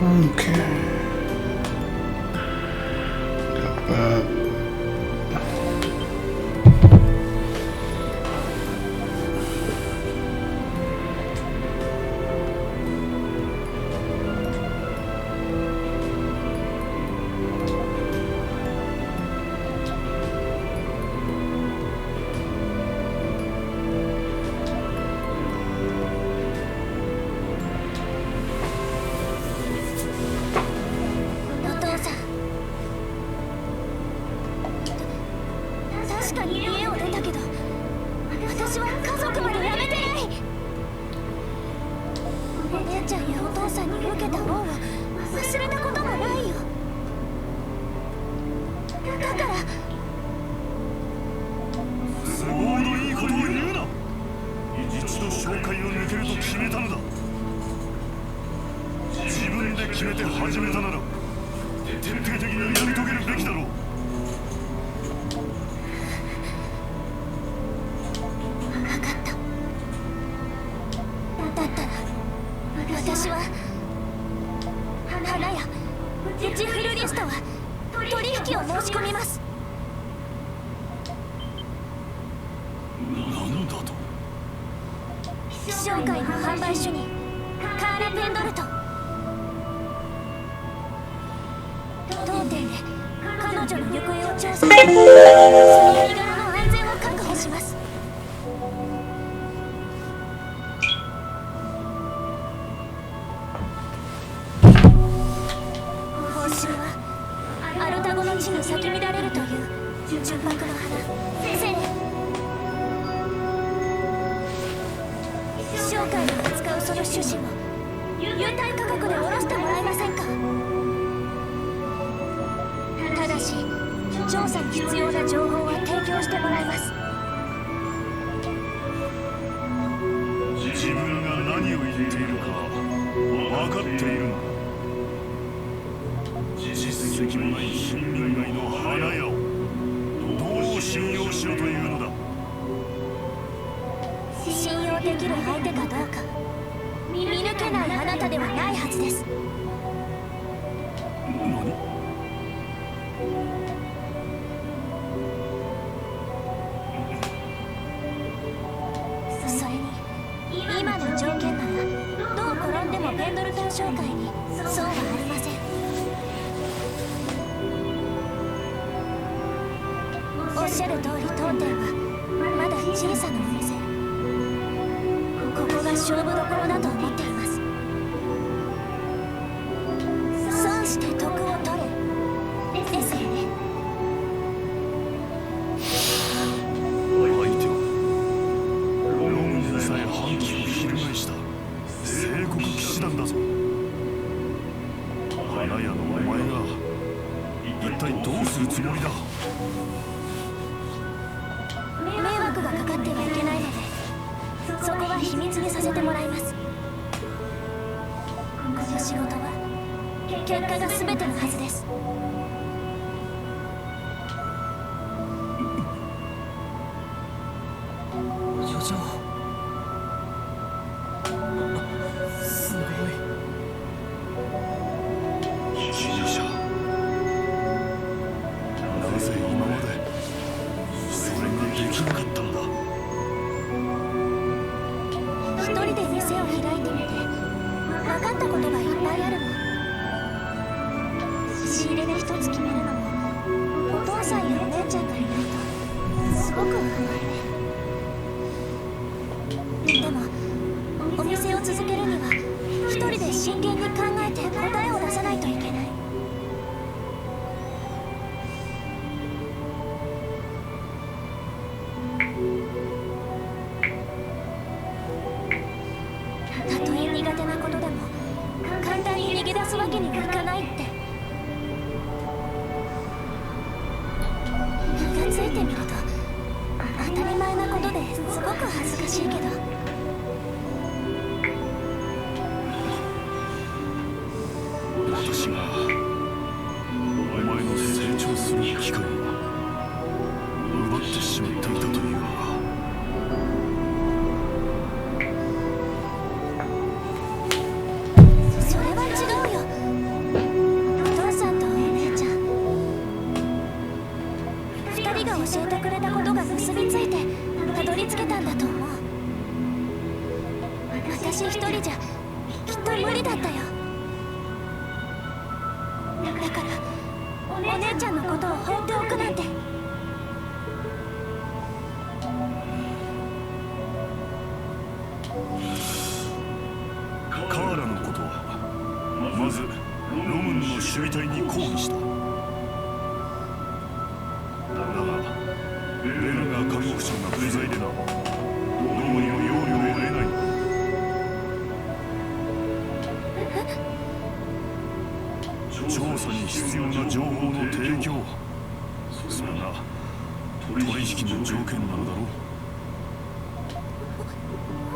Okay. Got that. 姉ちゃんやお父さんに受けた恩は忘れたこともないよ。だから都合のいいことを言うな。一度紹介を抜けると決めたのだ。自分で決めて始めたなら徹底的にやり遂げるべきだろう。分かった。だったら私は花屋うちフルリストは取引を申し込みます。何だと。商会の販売所にカーラ・ペンドルト当店で彼女の行方を調査し、その身柄の安全を確保します。報酬はアルタゴの地に咲き乱れるという純白の花セレン。商会の扱うその種子も優待価格で下ろしてもらえませんか。ただし調査に必要な情報は提供してもらいます。自分が何を言っているか分かっているのか。実績もない貧民街の花屋をどう信用しろというのだ。信用できる相手かどうか見抜けないあなたではないはずです。何。それに今の条件ならどう転んでもペンドルトン商会にそうはありません。おっしゃる通り当店はまだ小さなお店。ここが勝負どころだと思っています。損して得を取れですよね。相手はロンにさえ反旗を翻した聖国騎士団だぞ。花屋のお前が一体どうするつもりだ。迷惑がかかってはいけないのでそこは秘密にさせてもらいます。この仕事は結果が全てのはずです。所長、すごい。被疑者。なぜ今までそれができなかったんだ。一人で店を開いてみて分かったことがいっぱいあるの。仕入れで一つ決めるのもお父さんやお姉ちゃんがいないとすごく不安で。でもお店を続けるには一人で真剣に考えて答えを出さないといけない。たとえ苦手なことでも簡単に逃げ出すわけにはいかないって。気がついてみると当たり前なことですごく恥ずかしいけど。私がお前の成長する機会を奪ってしまっていたというのか。それは違うよ。お父さんとお姉ちゃん2人が教えてくれたことが結びついてたどり着けたんだと思う。私一人じゃきっと無理だったよ。だからお姉ちゃんのことを放っておくなんて。カーラのことはまずロムンの守備隊に抗議した。だがレナが看護婦長が不在でなロムにも要領を得ない。調査に必要な情報の提供、それが取引の条件なのだろう。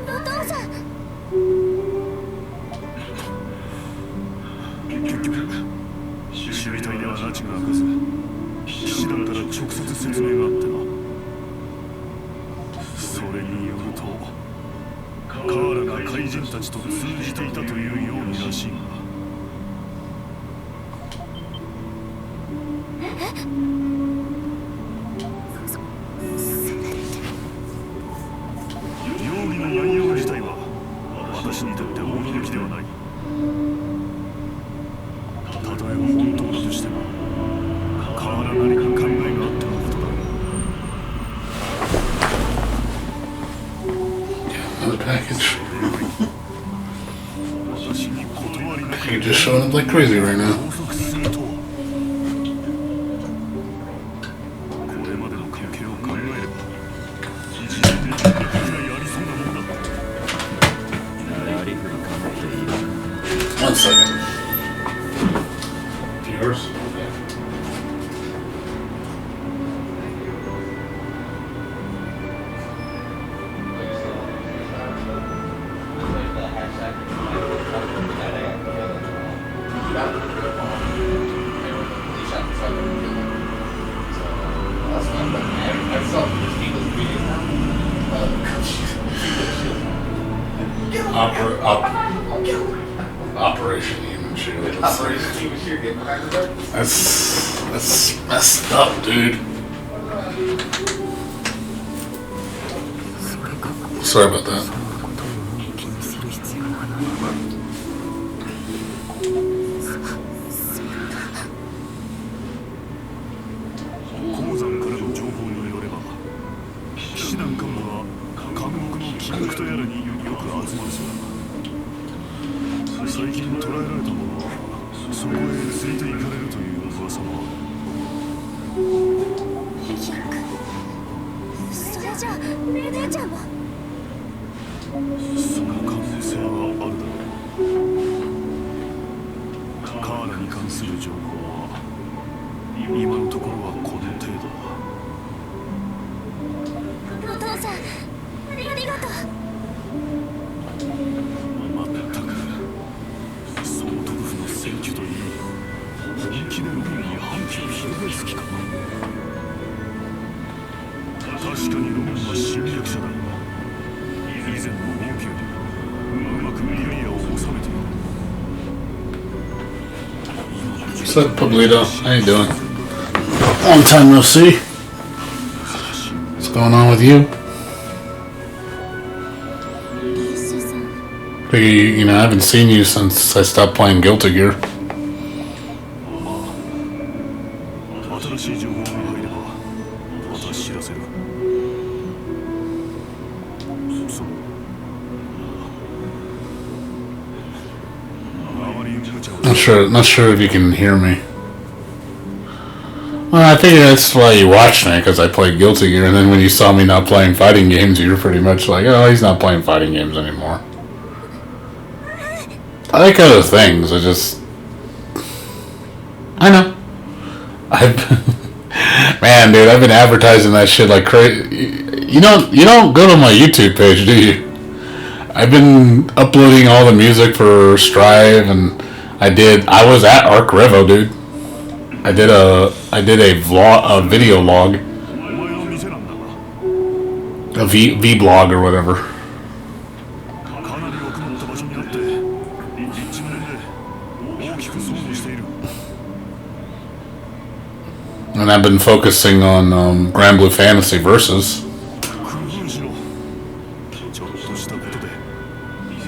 お父さん。結局知りたいでは拉致が開かず、騎士団から直接説明があってな。それによるとカーラが怪人たちと通じていたというようにらしいが、容疑の内容自体は私にとって驚きではない。たとえ本当だとしてもカーラなりに考えがあってのことだろう。Another package. 私に断りなく You're just showing up like crazy right now. 拘束するとは。これまでの関係を考えれば自分で自分がやりそうなものだ。なりふり構っている。 One second. Yours? Operation Human Shield. Operation Human Shield getting behind the door. That's messed up, dude. Sorry about that. 気にする必要はない。鉱山からの情報によれば、騎士団幹部は監獄の金庫とやらによく集まるそうだ。最近捕らえられた者はそこへ連れて行かれるという噂もある。それじゃあ姉ちゃんも。その可能性はあるだろう。カーラに関する情報は今のところはこの程度だ。お父さんありがとう。まったく総督府の選挙といい、本気でロビンに反旗を翻す気か。確かにロビンは侵略者だが、以前の王宮でうまくリリアを収めている。 What's up, Pablito? How you doing? Long time no see. What's going on with you? You know, I haven't seen you since I stopped playing Guilty Gear. 新しい情報が入ればまた知らせる。そう。あまり無茶を Not sure if you can hear me. Well, I think that's why you watched me, because I played Guilty Gear, and then when you saw me not playing fighting games, you were pretty much like, oh, he's not playing fighting games anymore. I like other things, I know. Man, dude, I've been advertising that shit like crazy. You don't go to my YouTube page, do you? I've been uploading all the music for Strive, and I was at Arc Revo, dude. I did a vlog, a video log, お前の店なんだが、 a V-blog or whatever. かなり奥まった場所にあって一面で大きく損をしている。 And I've been focusing on Grand Blue Fantasy Versus. 工夫しろ。ちょっとしたことで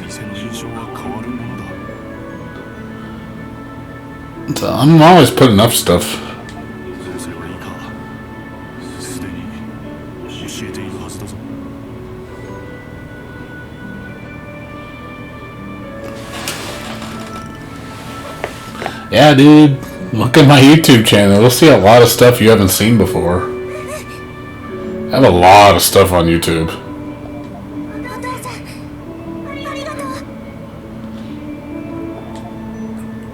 店の印象は変わるものだ。 So I'm always putting up stuff. どうすればいいかすでに教えているはずだぞ。 Yeah, dude. Look at my YouTube channel. You'll see a lot of stuff you haven't seen before. I have a lot of stuff on YouTube. お父さんありがと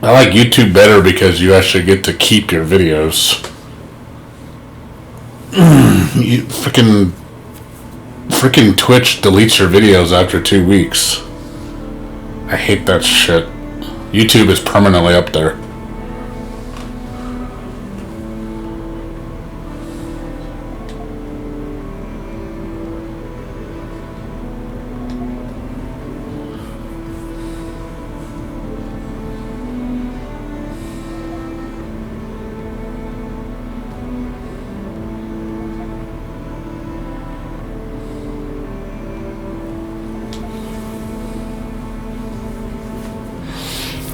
う。I like YouTube better because you actually get to keep your videos. You freaking Twitch deletes your videos after 2 weeks. I hate that shit. YouTube is permanently up there.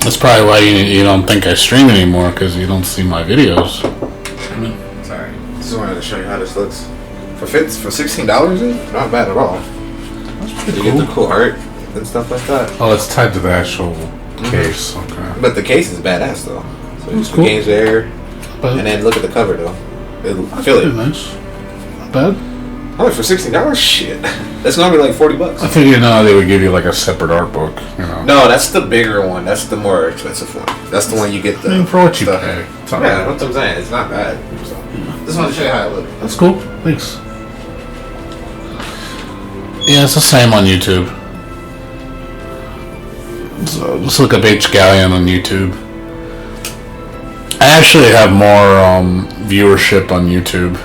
That's probably why you don't think I stream anymore, because you don't see my videos. Sorry. Just wanted to show you how this looks. For $16, not bad at all. That's pretty You cool. get the cool art and stuff like that. Oh, it's tied to the actual case. Okay. But the case is badass though. So just cool. the game's there, But and then look at the cover though. I feel pretty it. nice. Not bad. Oh, for $16, shit. That's normally like $40. I figured they would give you like a separate art book. No, that's the bigger one. That's the more expensive one. That's the one you get the. I mean, for what you stuff. pay. It's all Yeah, right. that's what I'm saying. It's not bad. So, just wanted to show you how it looks. That's cool. Thanks. Yeah, it's the same on YouTube. So just look up H Galleon on YouTube. I actually have more viewership on YouTube.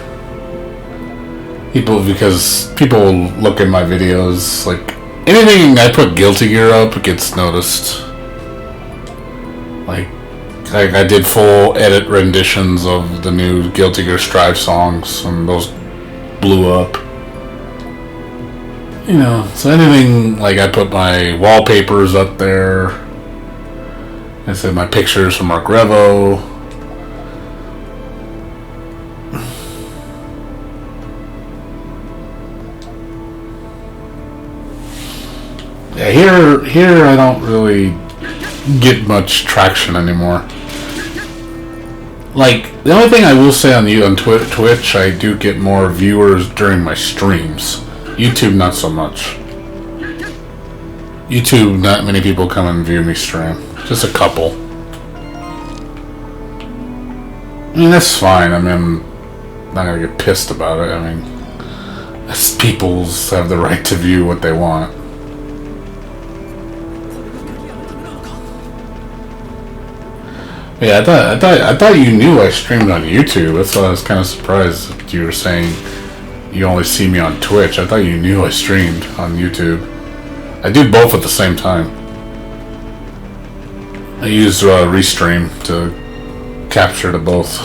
Because people look at my videos, like anything I put Guilty Gear up gets noticed. Like I did full edit renditions of the new Guilty Gear Strive songs, and those blew up. So anything, like I put my wallpapers up there. I said my pictures from Mark Revo. Yeah, here I don't really get much traction anymore. Like, the only thing I will say on Twitch, I do get more viewers during my streams. YouTube, not so much. YouTube, not many people come and view me stream. Just a couple. I mean, that's fine. I mean, I'm not gonna get pissed about it. I mean, people have the right to view what they want. Yeah, I thought you knew I streamed on YouTube. That's why I was kind of surprised that you were saying you only see me on Twitch. I thought you knew I streamed on YouTube. I do both at the same time. I use Restream to capture the both.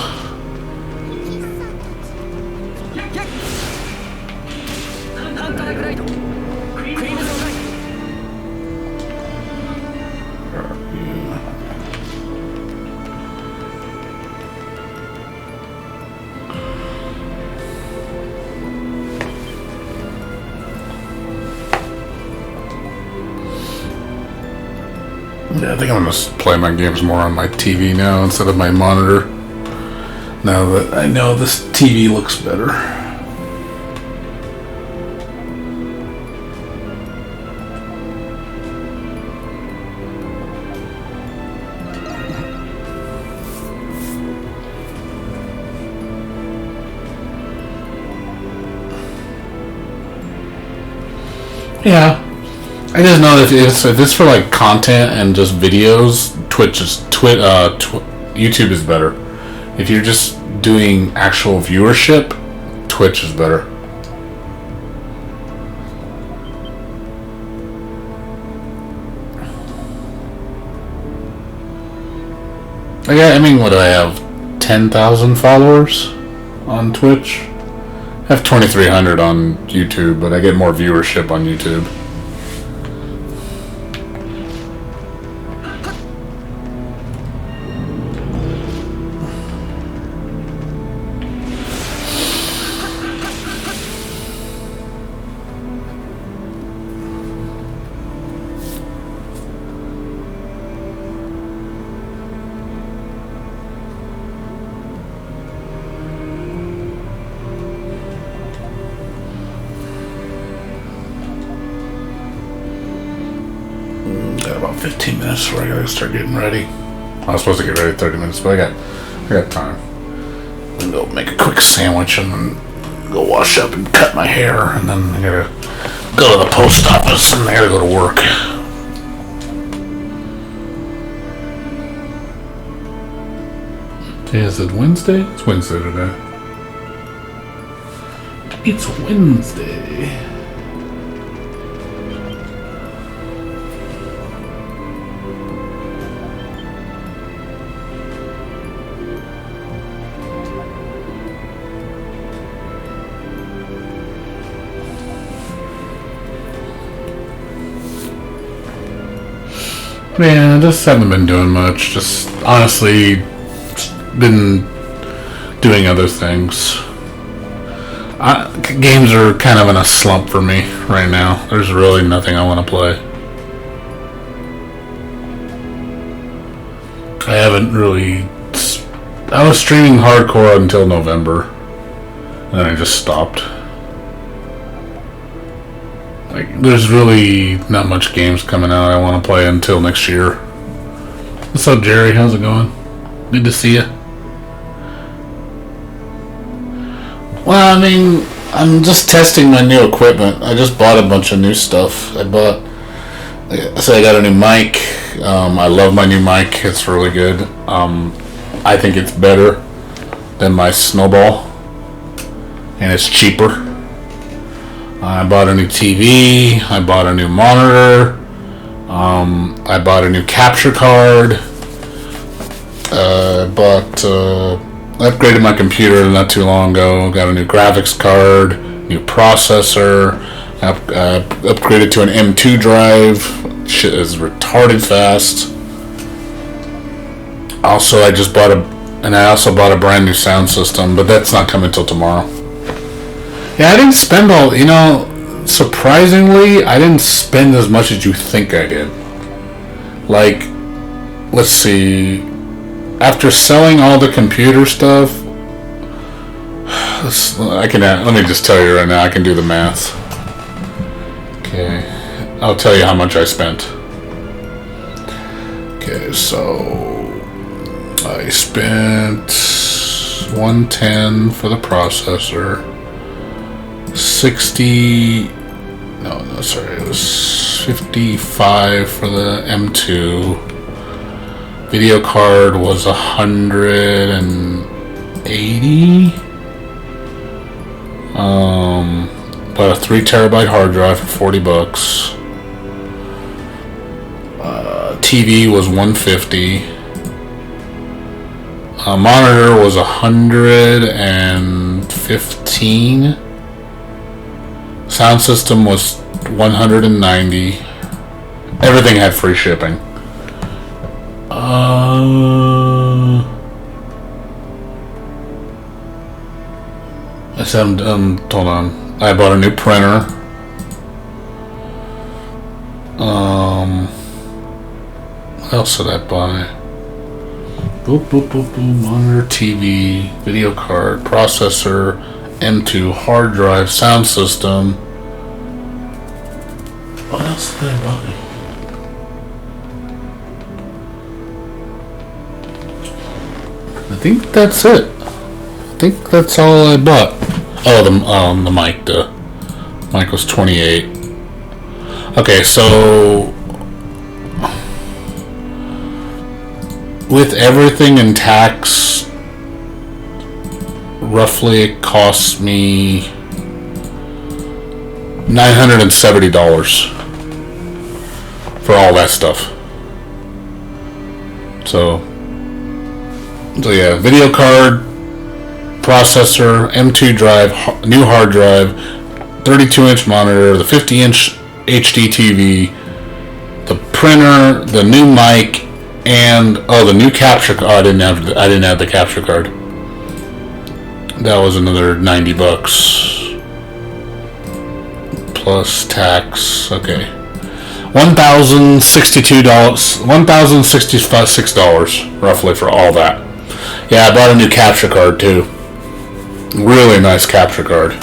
Yeah, I think I'm gonna play my games more on my TV now instead of my monitor. Now that I know this TV looks better. Yeah. I just know that if it's for like content and just videos, YouTube is better. If you're just doing actual viewership, Twitch is better. I mean, what do I have? 10,000 followers on Twitch? I have 2,300 on YouTube, but I get more viewership on YouTube. Got about 15 minutes before I gotta start getting ready. I was supposed to get ready 30 minutes, but I got time. I'm gonna go make a quick sandwich and then go wash up and cut my hair, and then I gotta go to the post office and I gotta go to work. Is it Wednesday? It's Wednesday today. It's Wednesday. Man, just haven't been doing much. Just honestly been doing other things. Games are kind of in a slump for me right now. There's really nothing I want to play. I haven't really... I was streaming hardcore until November. And then I just stopped. Like, there's really not much games coming out I want to play until next year. What's up, Jerry? How's it going? Good to see you. Well, I mean, I'm just testing my new equipment. I just bought a bunch of new stuff. I got a new mic. I love my new mic. It's really good. I think it's better than my Snowball, and it's cheaper. I bought a new TV. I bought a new monitor. I bought a new capture card. I upgraded my computer not too long ago. Got a new graphics card, new processor. Upgraded to an M2 drive. Shit is retarded fast. Also, I also bought a brand new sound system, but that's not coming till tomorrow. Yeah, I didn't spend surprisingly, I didn't spend as much as you think I did. Like, let's see, after selling all the computer stuff, let me just tell you right now, I can do the math. Okay, I'll tell you how much I spent. Okay, so I spent $110 for the processor, it was $55 for the M2. Video card was $180. Bought a 3TB hard drive for $40. TV was $150. Monitor was $115. Sound system was $190. Everything had free shipping. I said, hold on. I bought a new printer. What else did I buy? Boop, boop, boop, boop. Monitor, TV, video card, processor, M2, hard drive, sound system. What else did I buy? I think that's it. I think that's all I bought. Oh, the mic. The mic was $28. Okay, so with everything in tax, roughly it cost me $970 for all that stuff. So yeah, video card, processor, M2 drive, new hard drive, 32-inch monitor, the 50-inch HD TV, the printer, the new mic, and the new capture card. I didn't have the capture card. That was another $90 plus tax. Okay, $1,066 roughly for all that. Yeah, I bought a new capture card too. Really nice capture card.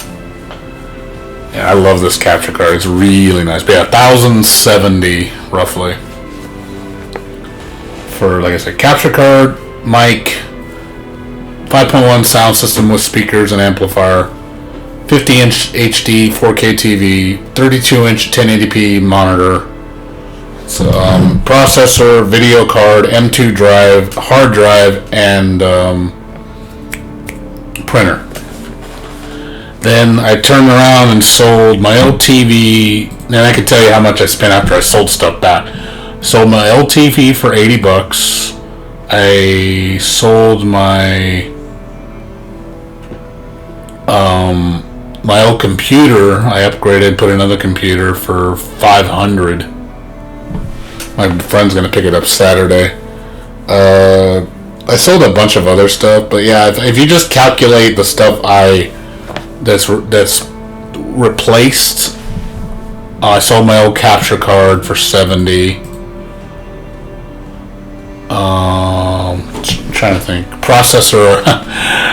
Yeah, I love this capture card. It's really nice. But yeah, $1,070 roughly for, like I said, capture card, mic, 5.1 sound system with speakers and amplifier, 50-inch HD 4K TV, 32-inch 1080p monitor, processor, video card, M2 drive, hard drive, and printer. Then I turned around and sold my old TV, and I can tell you how much I spent after I sold stuff back. Sold my old TV for $80. I sold my my old computer. I upgraded, put another computer for $500. My friend's gonna pick it up Saturday. I sold a bunch of other stuff, but yeah, if you just calculate the stuff that's replaced, I sold my old capture card for $70. Trying to think. Processor.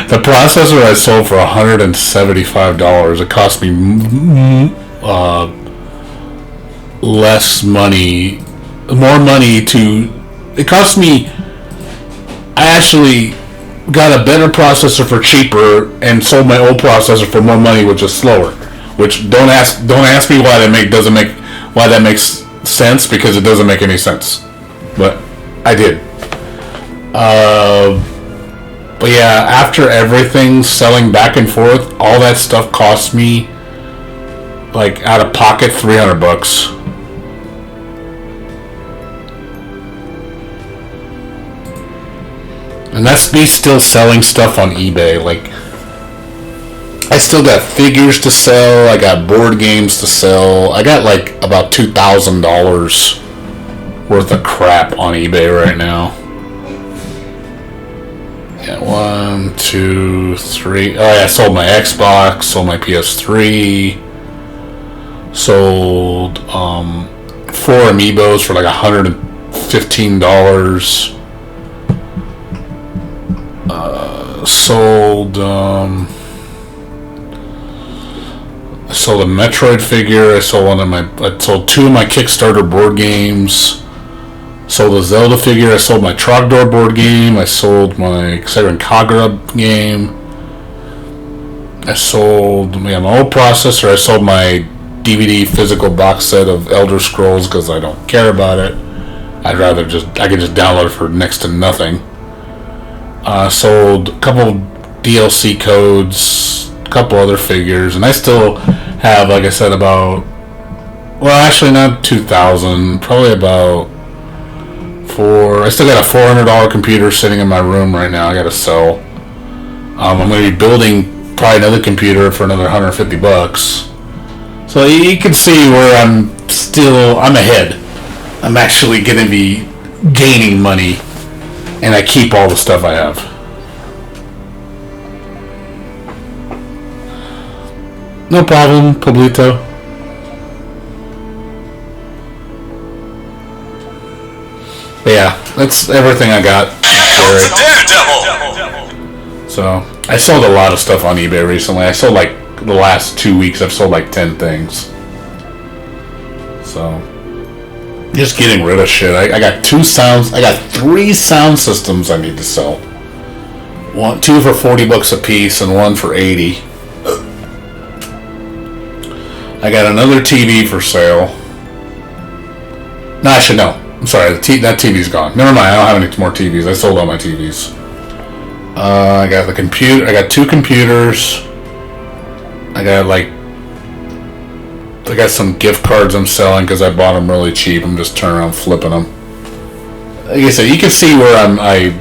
The processor I sold for $175. It cost me less money, more money to. It cost me. I actually got a better processor for cheaper and sold my old processor for more money, which is slower. Which don't ask me why that makes sense, because it doesn't make any sense. But I did. But yeah, after everything selling back and forth, all that stuff cost me, like, out of pocket, $300. And that's me still selling stuff on eBay. Like, I still got figures to sell. I got board games to sell. I got like about $2,000 worth of crap on eBay right now. Yeah, 1, 2, 3. Oh yeah, I sold my Xbox, sold my PS3, sold 4 amiibos for like $115. I sold a Metroid figure. I sold two of my Kickstarter board games. Sold a Zelda figure. I sold my Trogdor board game. I sold my Seiren Kagura game. I sold my old processor. I sold my DVD physical box set of Elder Scrolls because I don't care about it. I can just download it for next to nothing. Sold a couple DLC codes, a couple other figures, and I still have, like I said, about, well, actually not 2,000, probably about I still got a $400 computer sitting in my room right now. I got to sell. I'm going to be building probably another computer for another $150. So you can see where I'm ahead. I'm actually going to be gaining money, and I keep all the stuff I have. No problem, Pablito. But yeah, that's everything I got. So, I sold a lot of stuff on eBay recently. I sold, like, the last 2 weeks, I've sold like 10 things. So, just getting rid of shit. I got 3 sound systems I need to sell. 2 for $40 a piece and 1 for $80. I got another TV for sale. No, actually, no. I'm sorry, that TV's gone. Never mind, I don't have any more TVs. I sold all my TVs. I got the computer. I got 2 computers. I got some gift cards I'm selling because I bought them really cheap. I'm just turning around flipping them. Like I said, you can see where I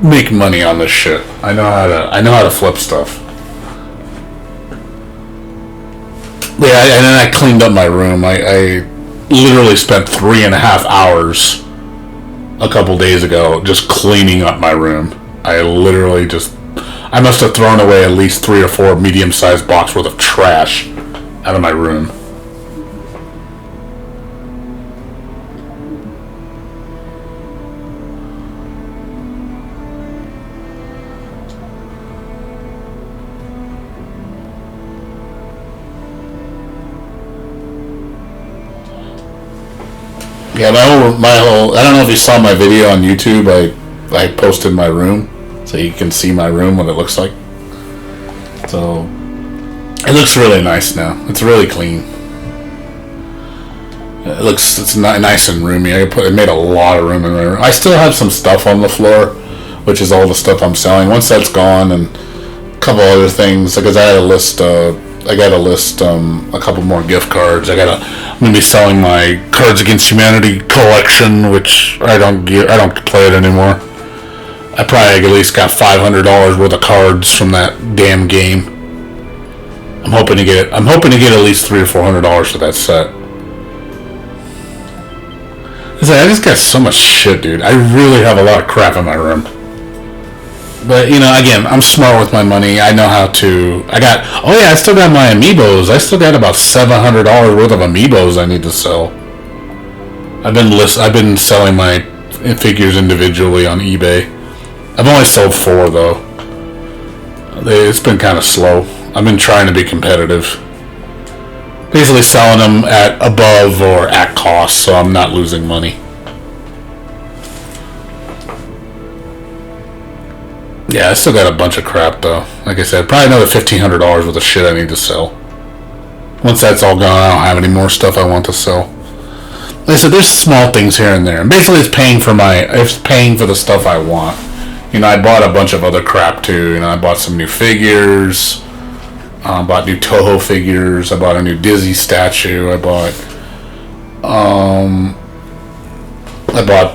make money on this shit. I know how to flip stuff. Yeah, and then I cleaned up my room. I literally spent 3.5 hours a couple days ago just cleaning up my room. I must have thrown away at least 3 or 4 medium-sized boxes worth of trash out of my room. Yeah, my whole. I don't know if you saw my video on YouTube. I posted my room, so you can see my room, what it looks like. So it looks really nice now. It's really clean. It's nice and roomy. I made a lot of room in my room. I still have some stuff on the floor, which is all the stuff I'm selling. Once that's gone, and a couple other things, because I got to list a couple more gift cards. I'm gonna be selling my Cards Against Humanity collection, which I don't play it anymore. I probably at least got $500 worth of cards from that damn game. I'm hoping to get at least $300 or $400 for that set. I just got so much shit, dude. I really have a lot of crap in my room. But, again, I'm smart with my money. I know how to... I still got my amiibos. I still got about $700 worth of amiibos I need to sell. I've been selling my figures individually on eBay. I've only sold 4, though. It's been kind of slow. I've been trying to be competitive. Basically selling them at above or at cost, so I'm not losing money. Yeah, I still got a bunch of crap though. Like I said, probably another $1,500 worth of shit I need to sell. Once that's all gone, I don't have any more stuff I want to sell. Like I said, there's small things here and there. And basically it's paying for the stuff I want. I bought a bunch of other crap too. I bought some new figures. Bought new Toho figures. I bought a new Dizzy statue. I bought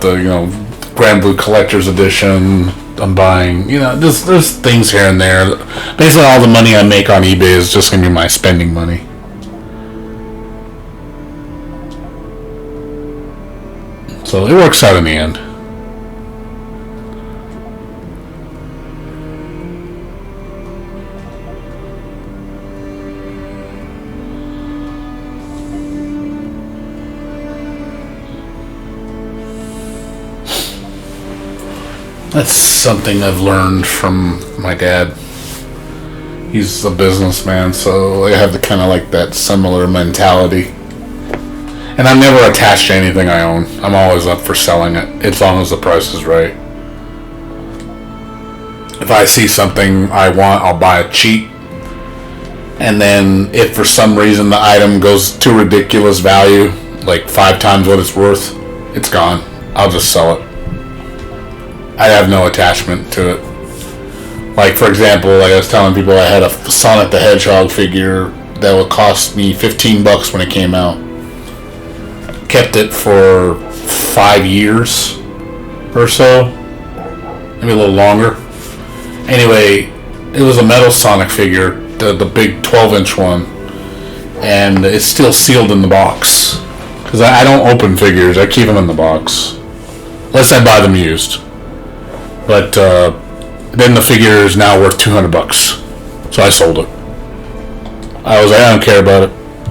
the Grand Blue Collector's Edition. I'm buying, there's things here and there. Basically, all the money I make on eBay is just gonna be my spending money. So it works out in the end. That's something I've learned from my dad. He's a businessman, so I have the kind of like that similar mentality. And I'm never attached to anything I own. I'm always up for selling it, as long as the price is right. If I see something I want, I'll buy it cheap. And then if for some reason the item goes to ridiculous value, like 5 times what it's worth, it's gone. I'll just sell it. I have no attachment to it. Like, for example, like I was telling people, I had a Sonic the Hedgehog figure that would cost me $15 when it came out. Kept it for 5 years or so, maybe a little longer. Anyway, it was a metal Sonic figure, the big 12-inch one, and it's still sealed in the box. Because I don't open figures, I keep them in the box. Unless I buy them used. But then the figure is now worth $200, so I sold it. I was like, I don't care about it.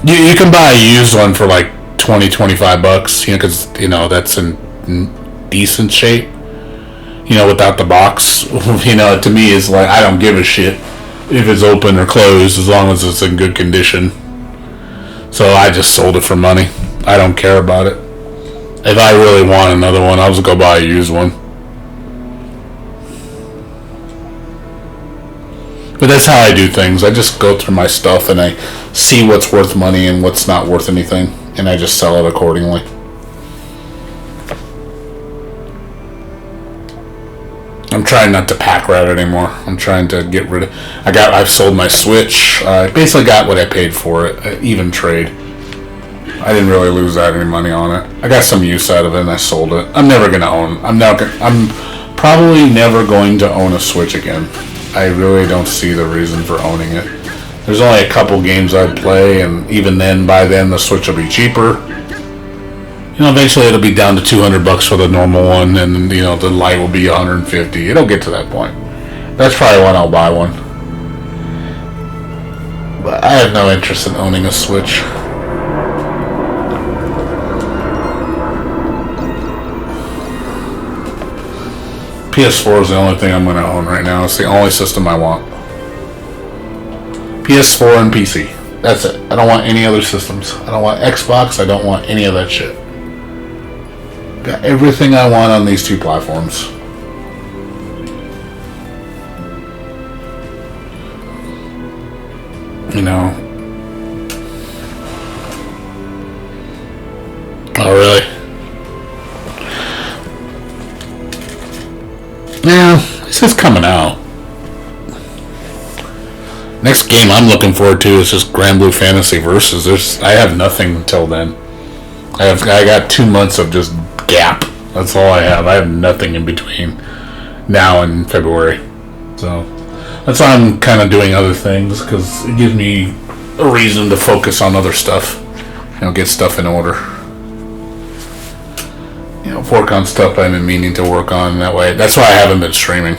You can buy a used one for like $20-$25, because that's in decent shape. Without the box, to me is like, I don't give a shit if it's open or closed as long as it's in good condition. So I just sold it for money. I don't care about it. If I really want another one, I'll just go buy a used one. But that's how I do things. I just go through my stuff and I see what's worth money and what's not worth anything, and I just sell it accordingly. I'm trying not to pack rat anymore. I'm trying to get rid of... I've sold my Switch. I basically got what I paid for it. Even trade. I didn't really lose that any money on it. I got some use out of it and I sold it. I'm never going to own... I'm probably never going to own a Switch again. I really don't see the reason for owning it. There's only a couple games I'd play, and even then, by then, the Switch will be cheaper. Eventually it'll be down to $200 for the normal one, and the Lite will be $150. It'll get to that point. That's probably when I'll buy one. But I have no interest in owning a Switch. PS4 is the only thing I'm going to own right now. It's the only system I want. PS4 and PC. That's it. I don't want any other systems. I don't want Xbox. I don't want any of that shit. Got everything I want on these two platforms. You know. Oh, really? Yeah, this is coming out. Next game I'm looking forward to is just Grand Blue Fantasy Versus. I have nothing until then. I got 2 months of just gap. That's all I have. I have nothing in between now and February. So that's why I'm kind of doing other things, because it gives me a reason to focus on other stuff. You know, get stuff in order. You know, work on stuff I've been meaning to work on that way. That's why I haven't been streaming.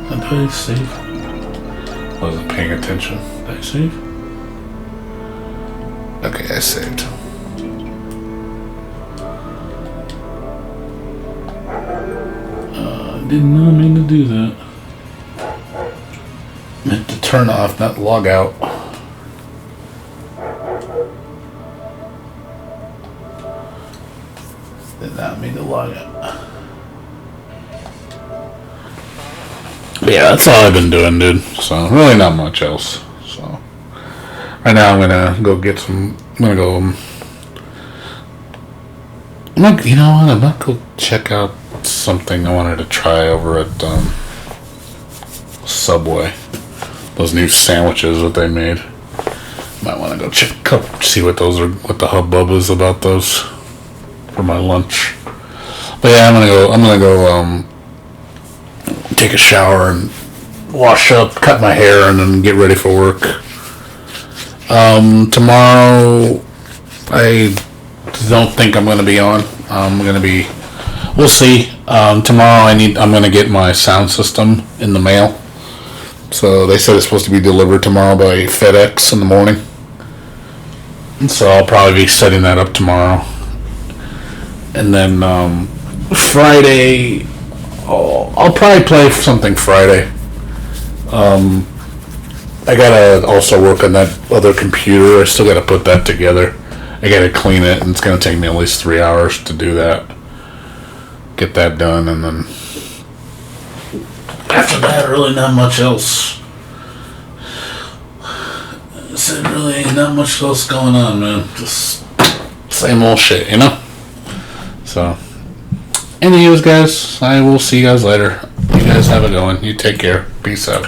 Did I save? Wasn't paying attention. Did I save? Okay, I saved. Did not mean to do that. Meant to turn off, not log out. Did not mean to log out. But yeah, that's all I've been doing, dude. So really not much else. So right now I'm gonna go get some. I'm gonna go. You know what? I'm gonna go check out something I wanted to try over at Subway. Those new sandwiches that they made. Might want to go see what those are. What the hubbub is about those for my lunch. But yeah, I'm gonna go take a shower and wash up, cut my hair, and then get ready for work. Tomorrow, I don't think I'm going to be on. I'm going to be. We'll see. Tomorrow, I'm going to get my sound system in the mail. So they said it's supposed to be delivered tomorrow by FedEx in the morning. And so I'll probably be setting that up tomorrow. And then Friday, I'll probably play something Friday. I gotta also work on that other computer. I still gotta put that together. I gotta clean it, and it's gonna take me at least 3 hours to do that. Get that done, and then after that, really not much else. So really ain't not much else going on, man. Just same old shit, you know? So, anyways, guys, I will see you guys later. You guys have a good one. You take care. Peace out.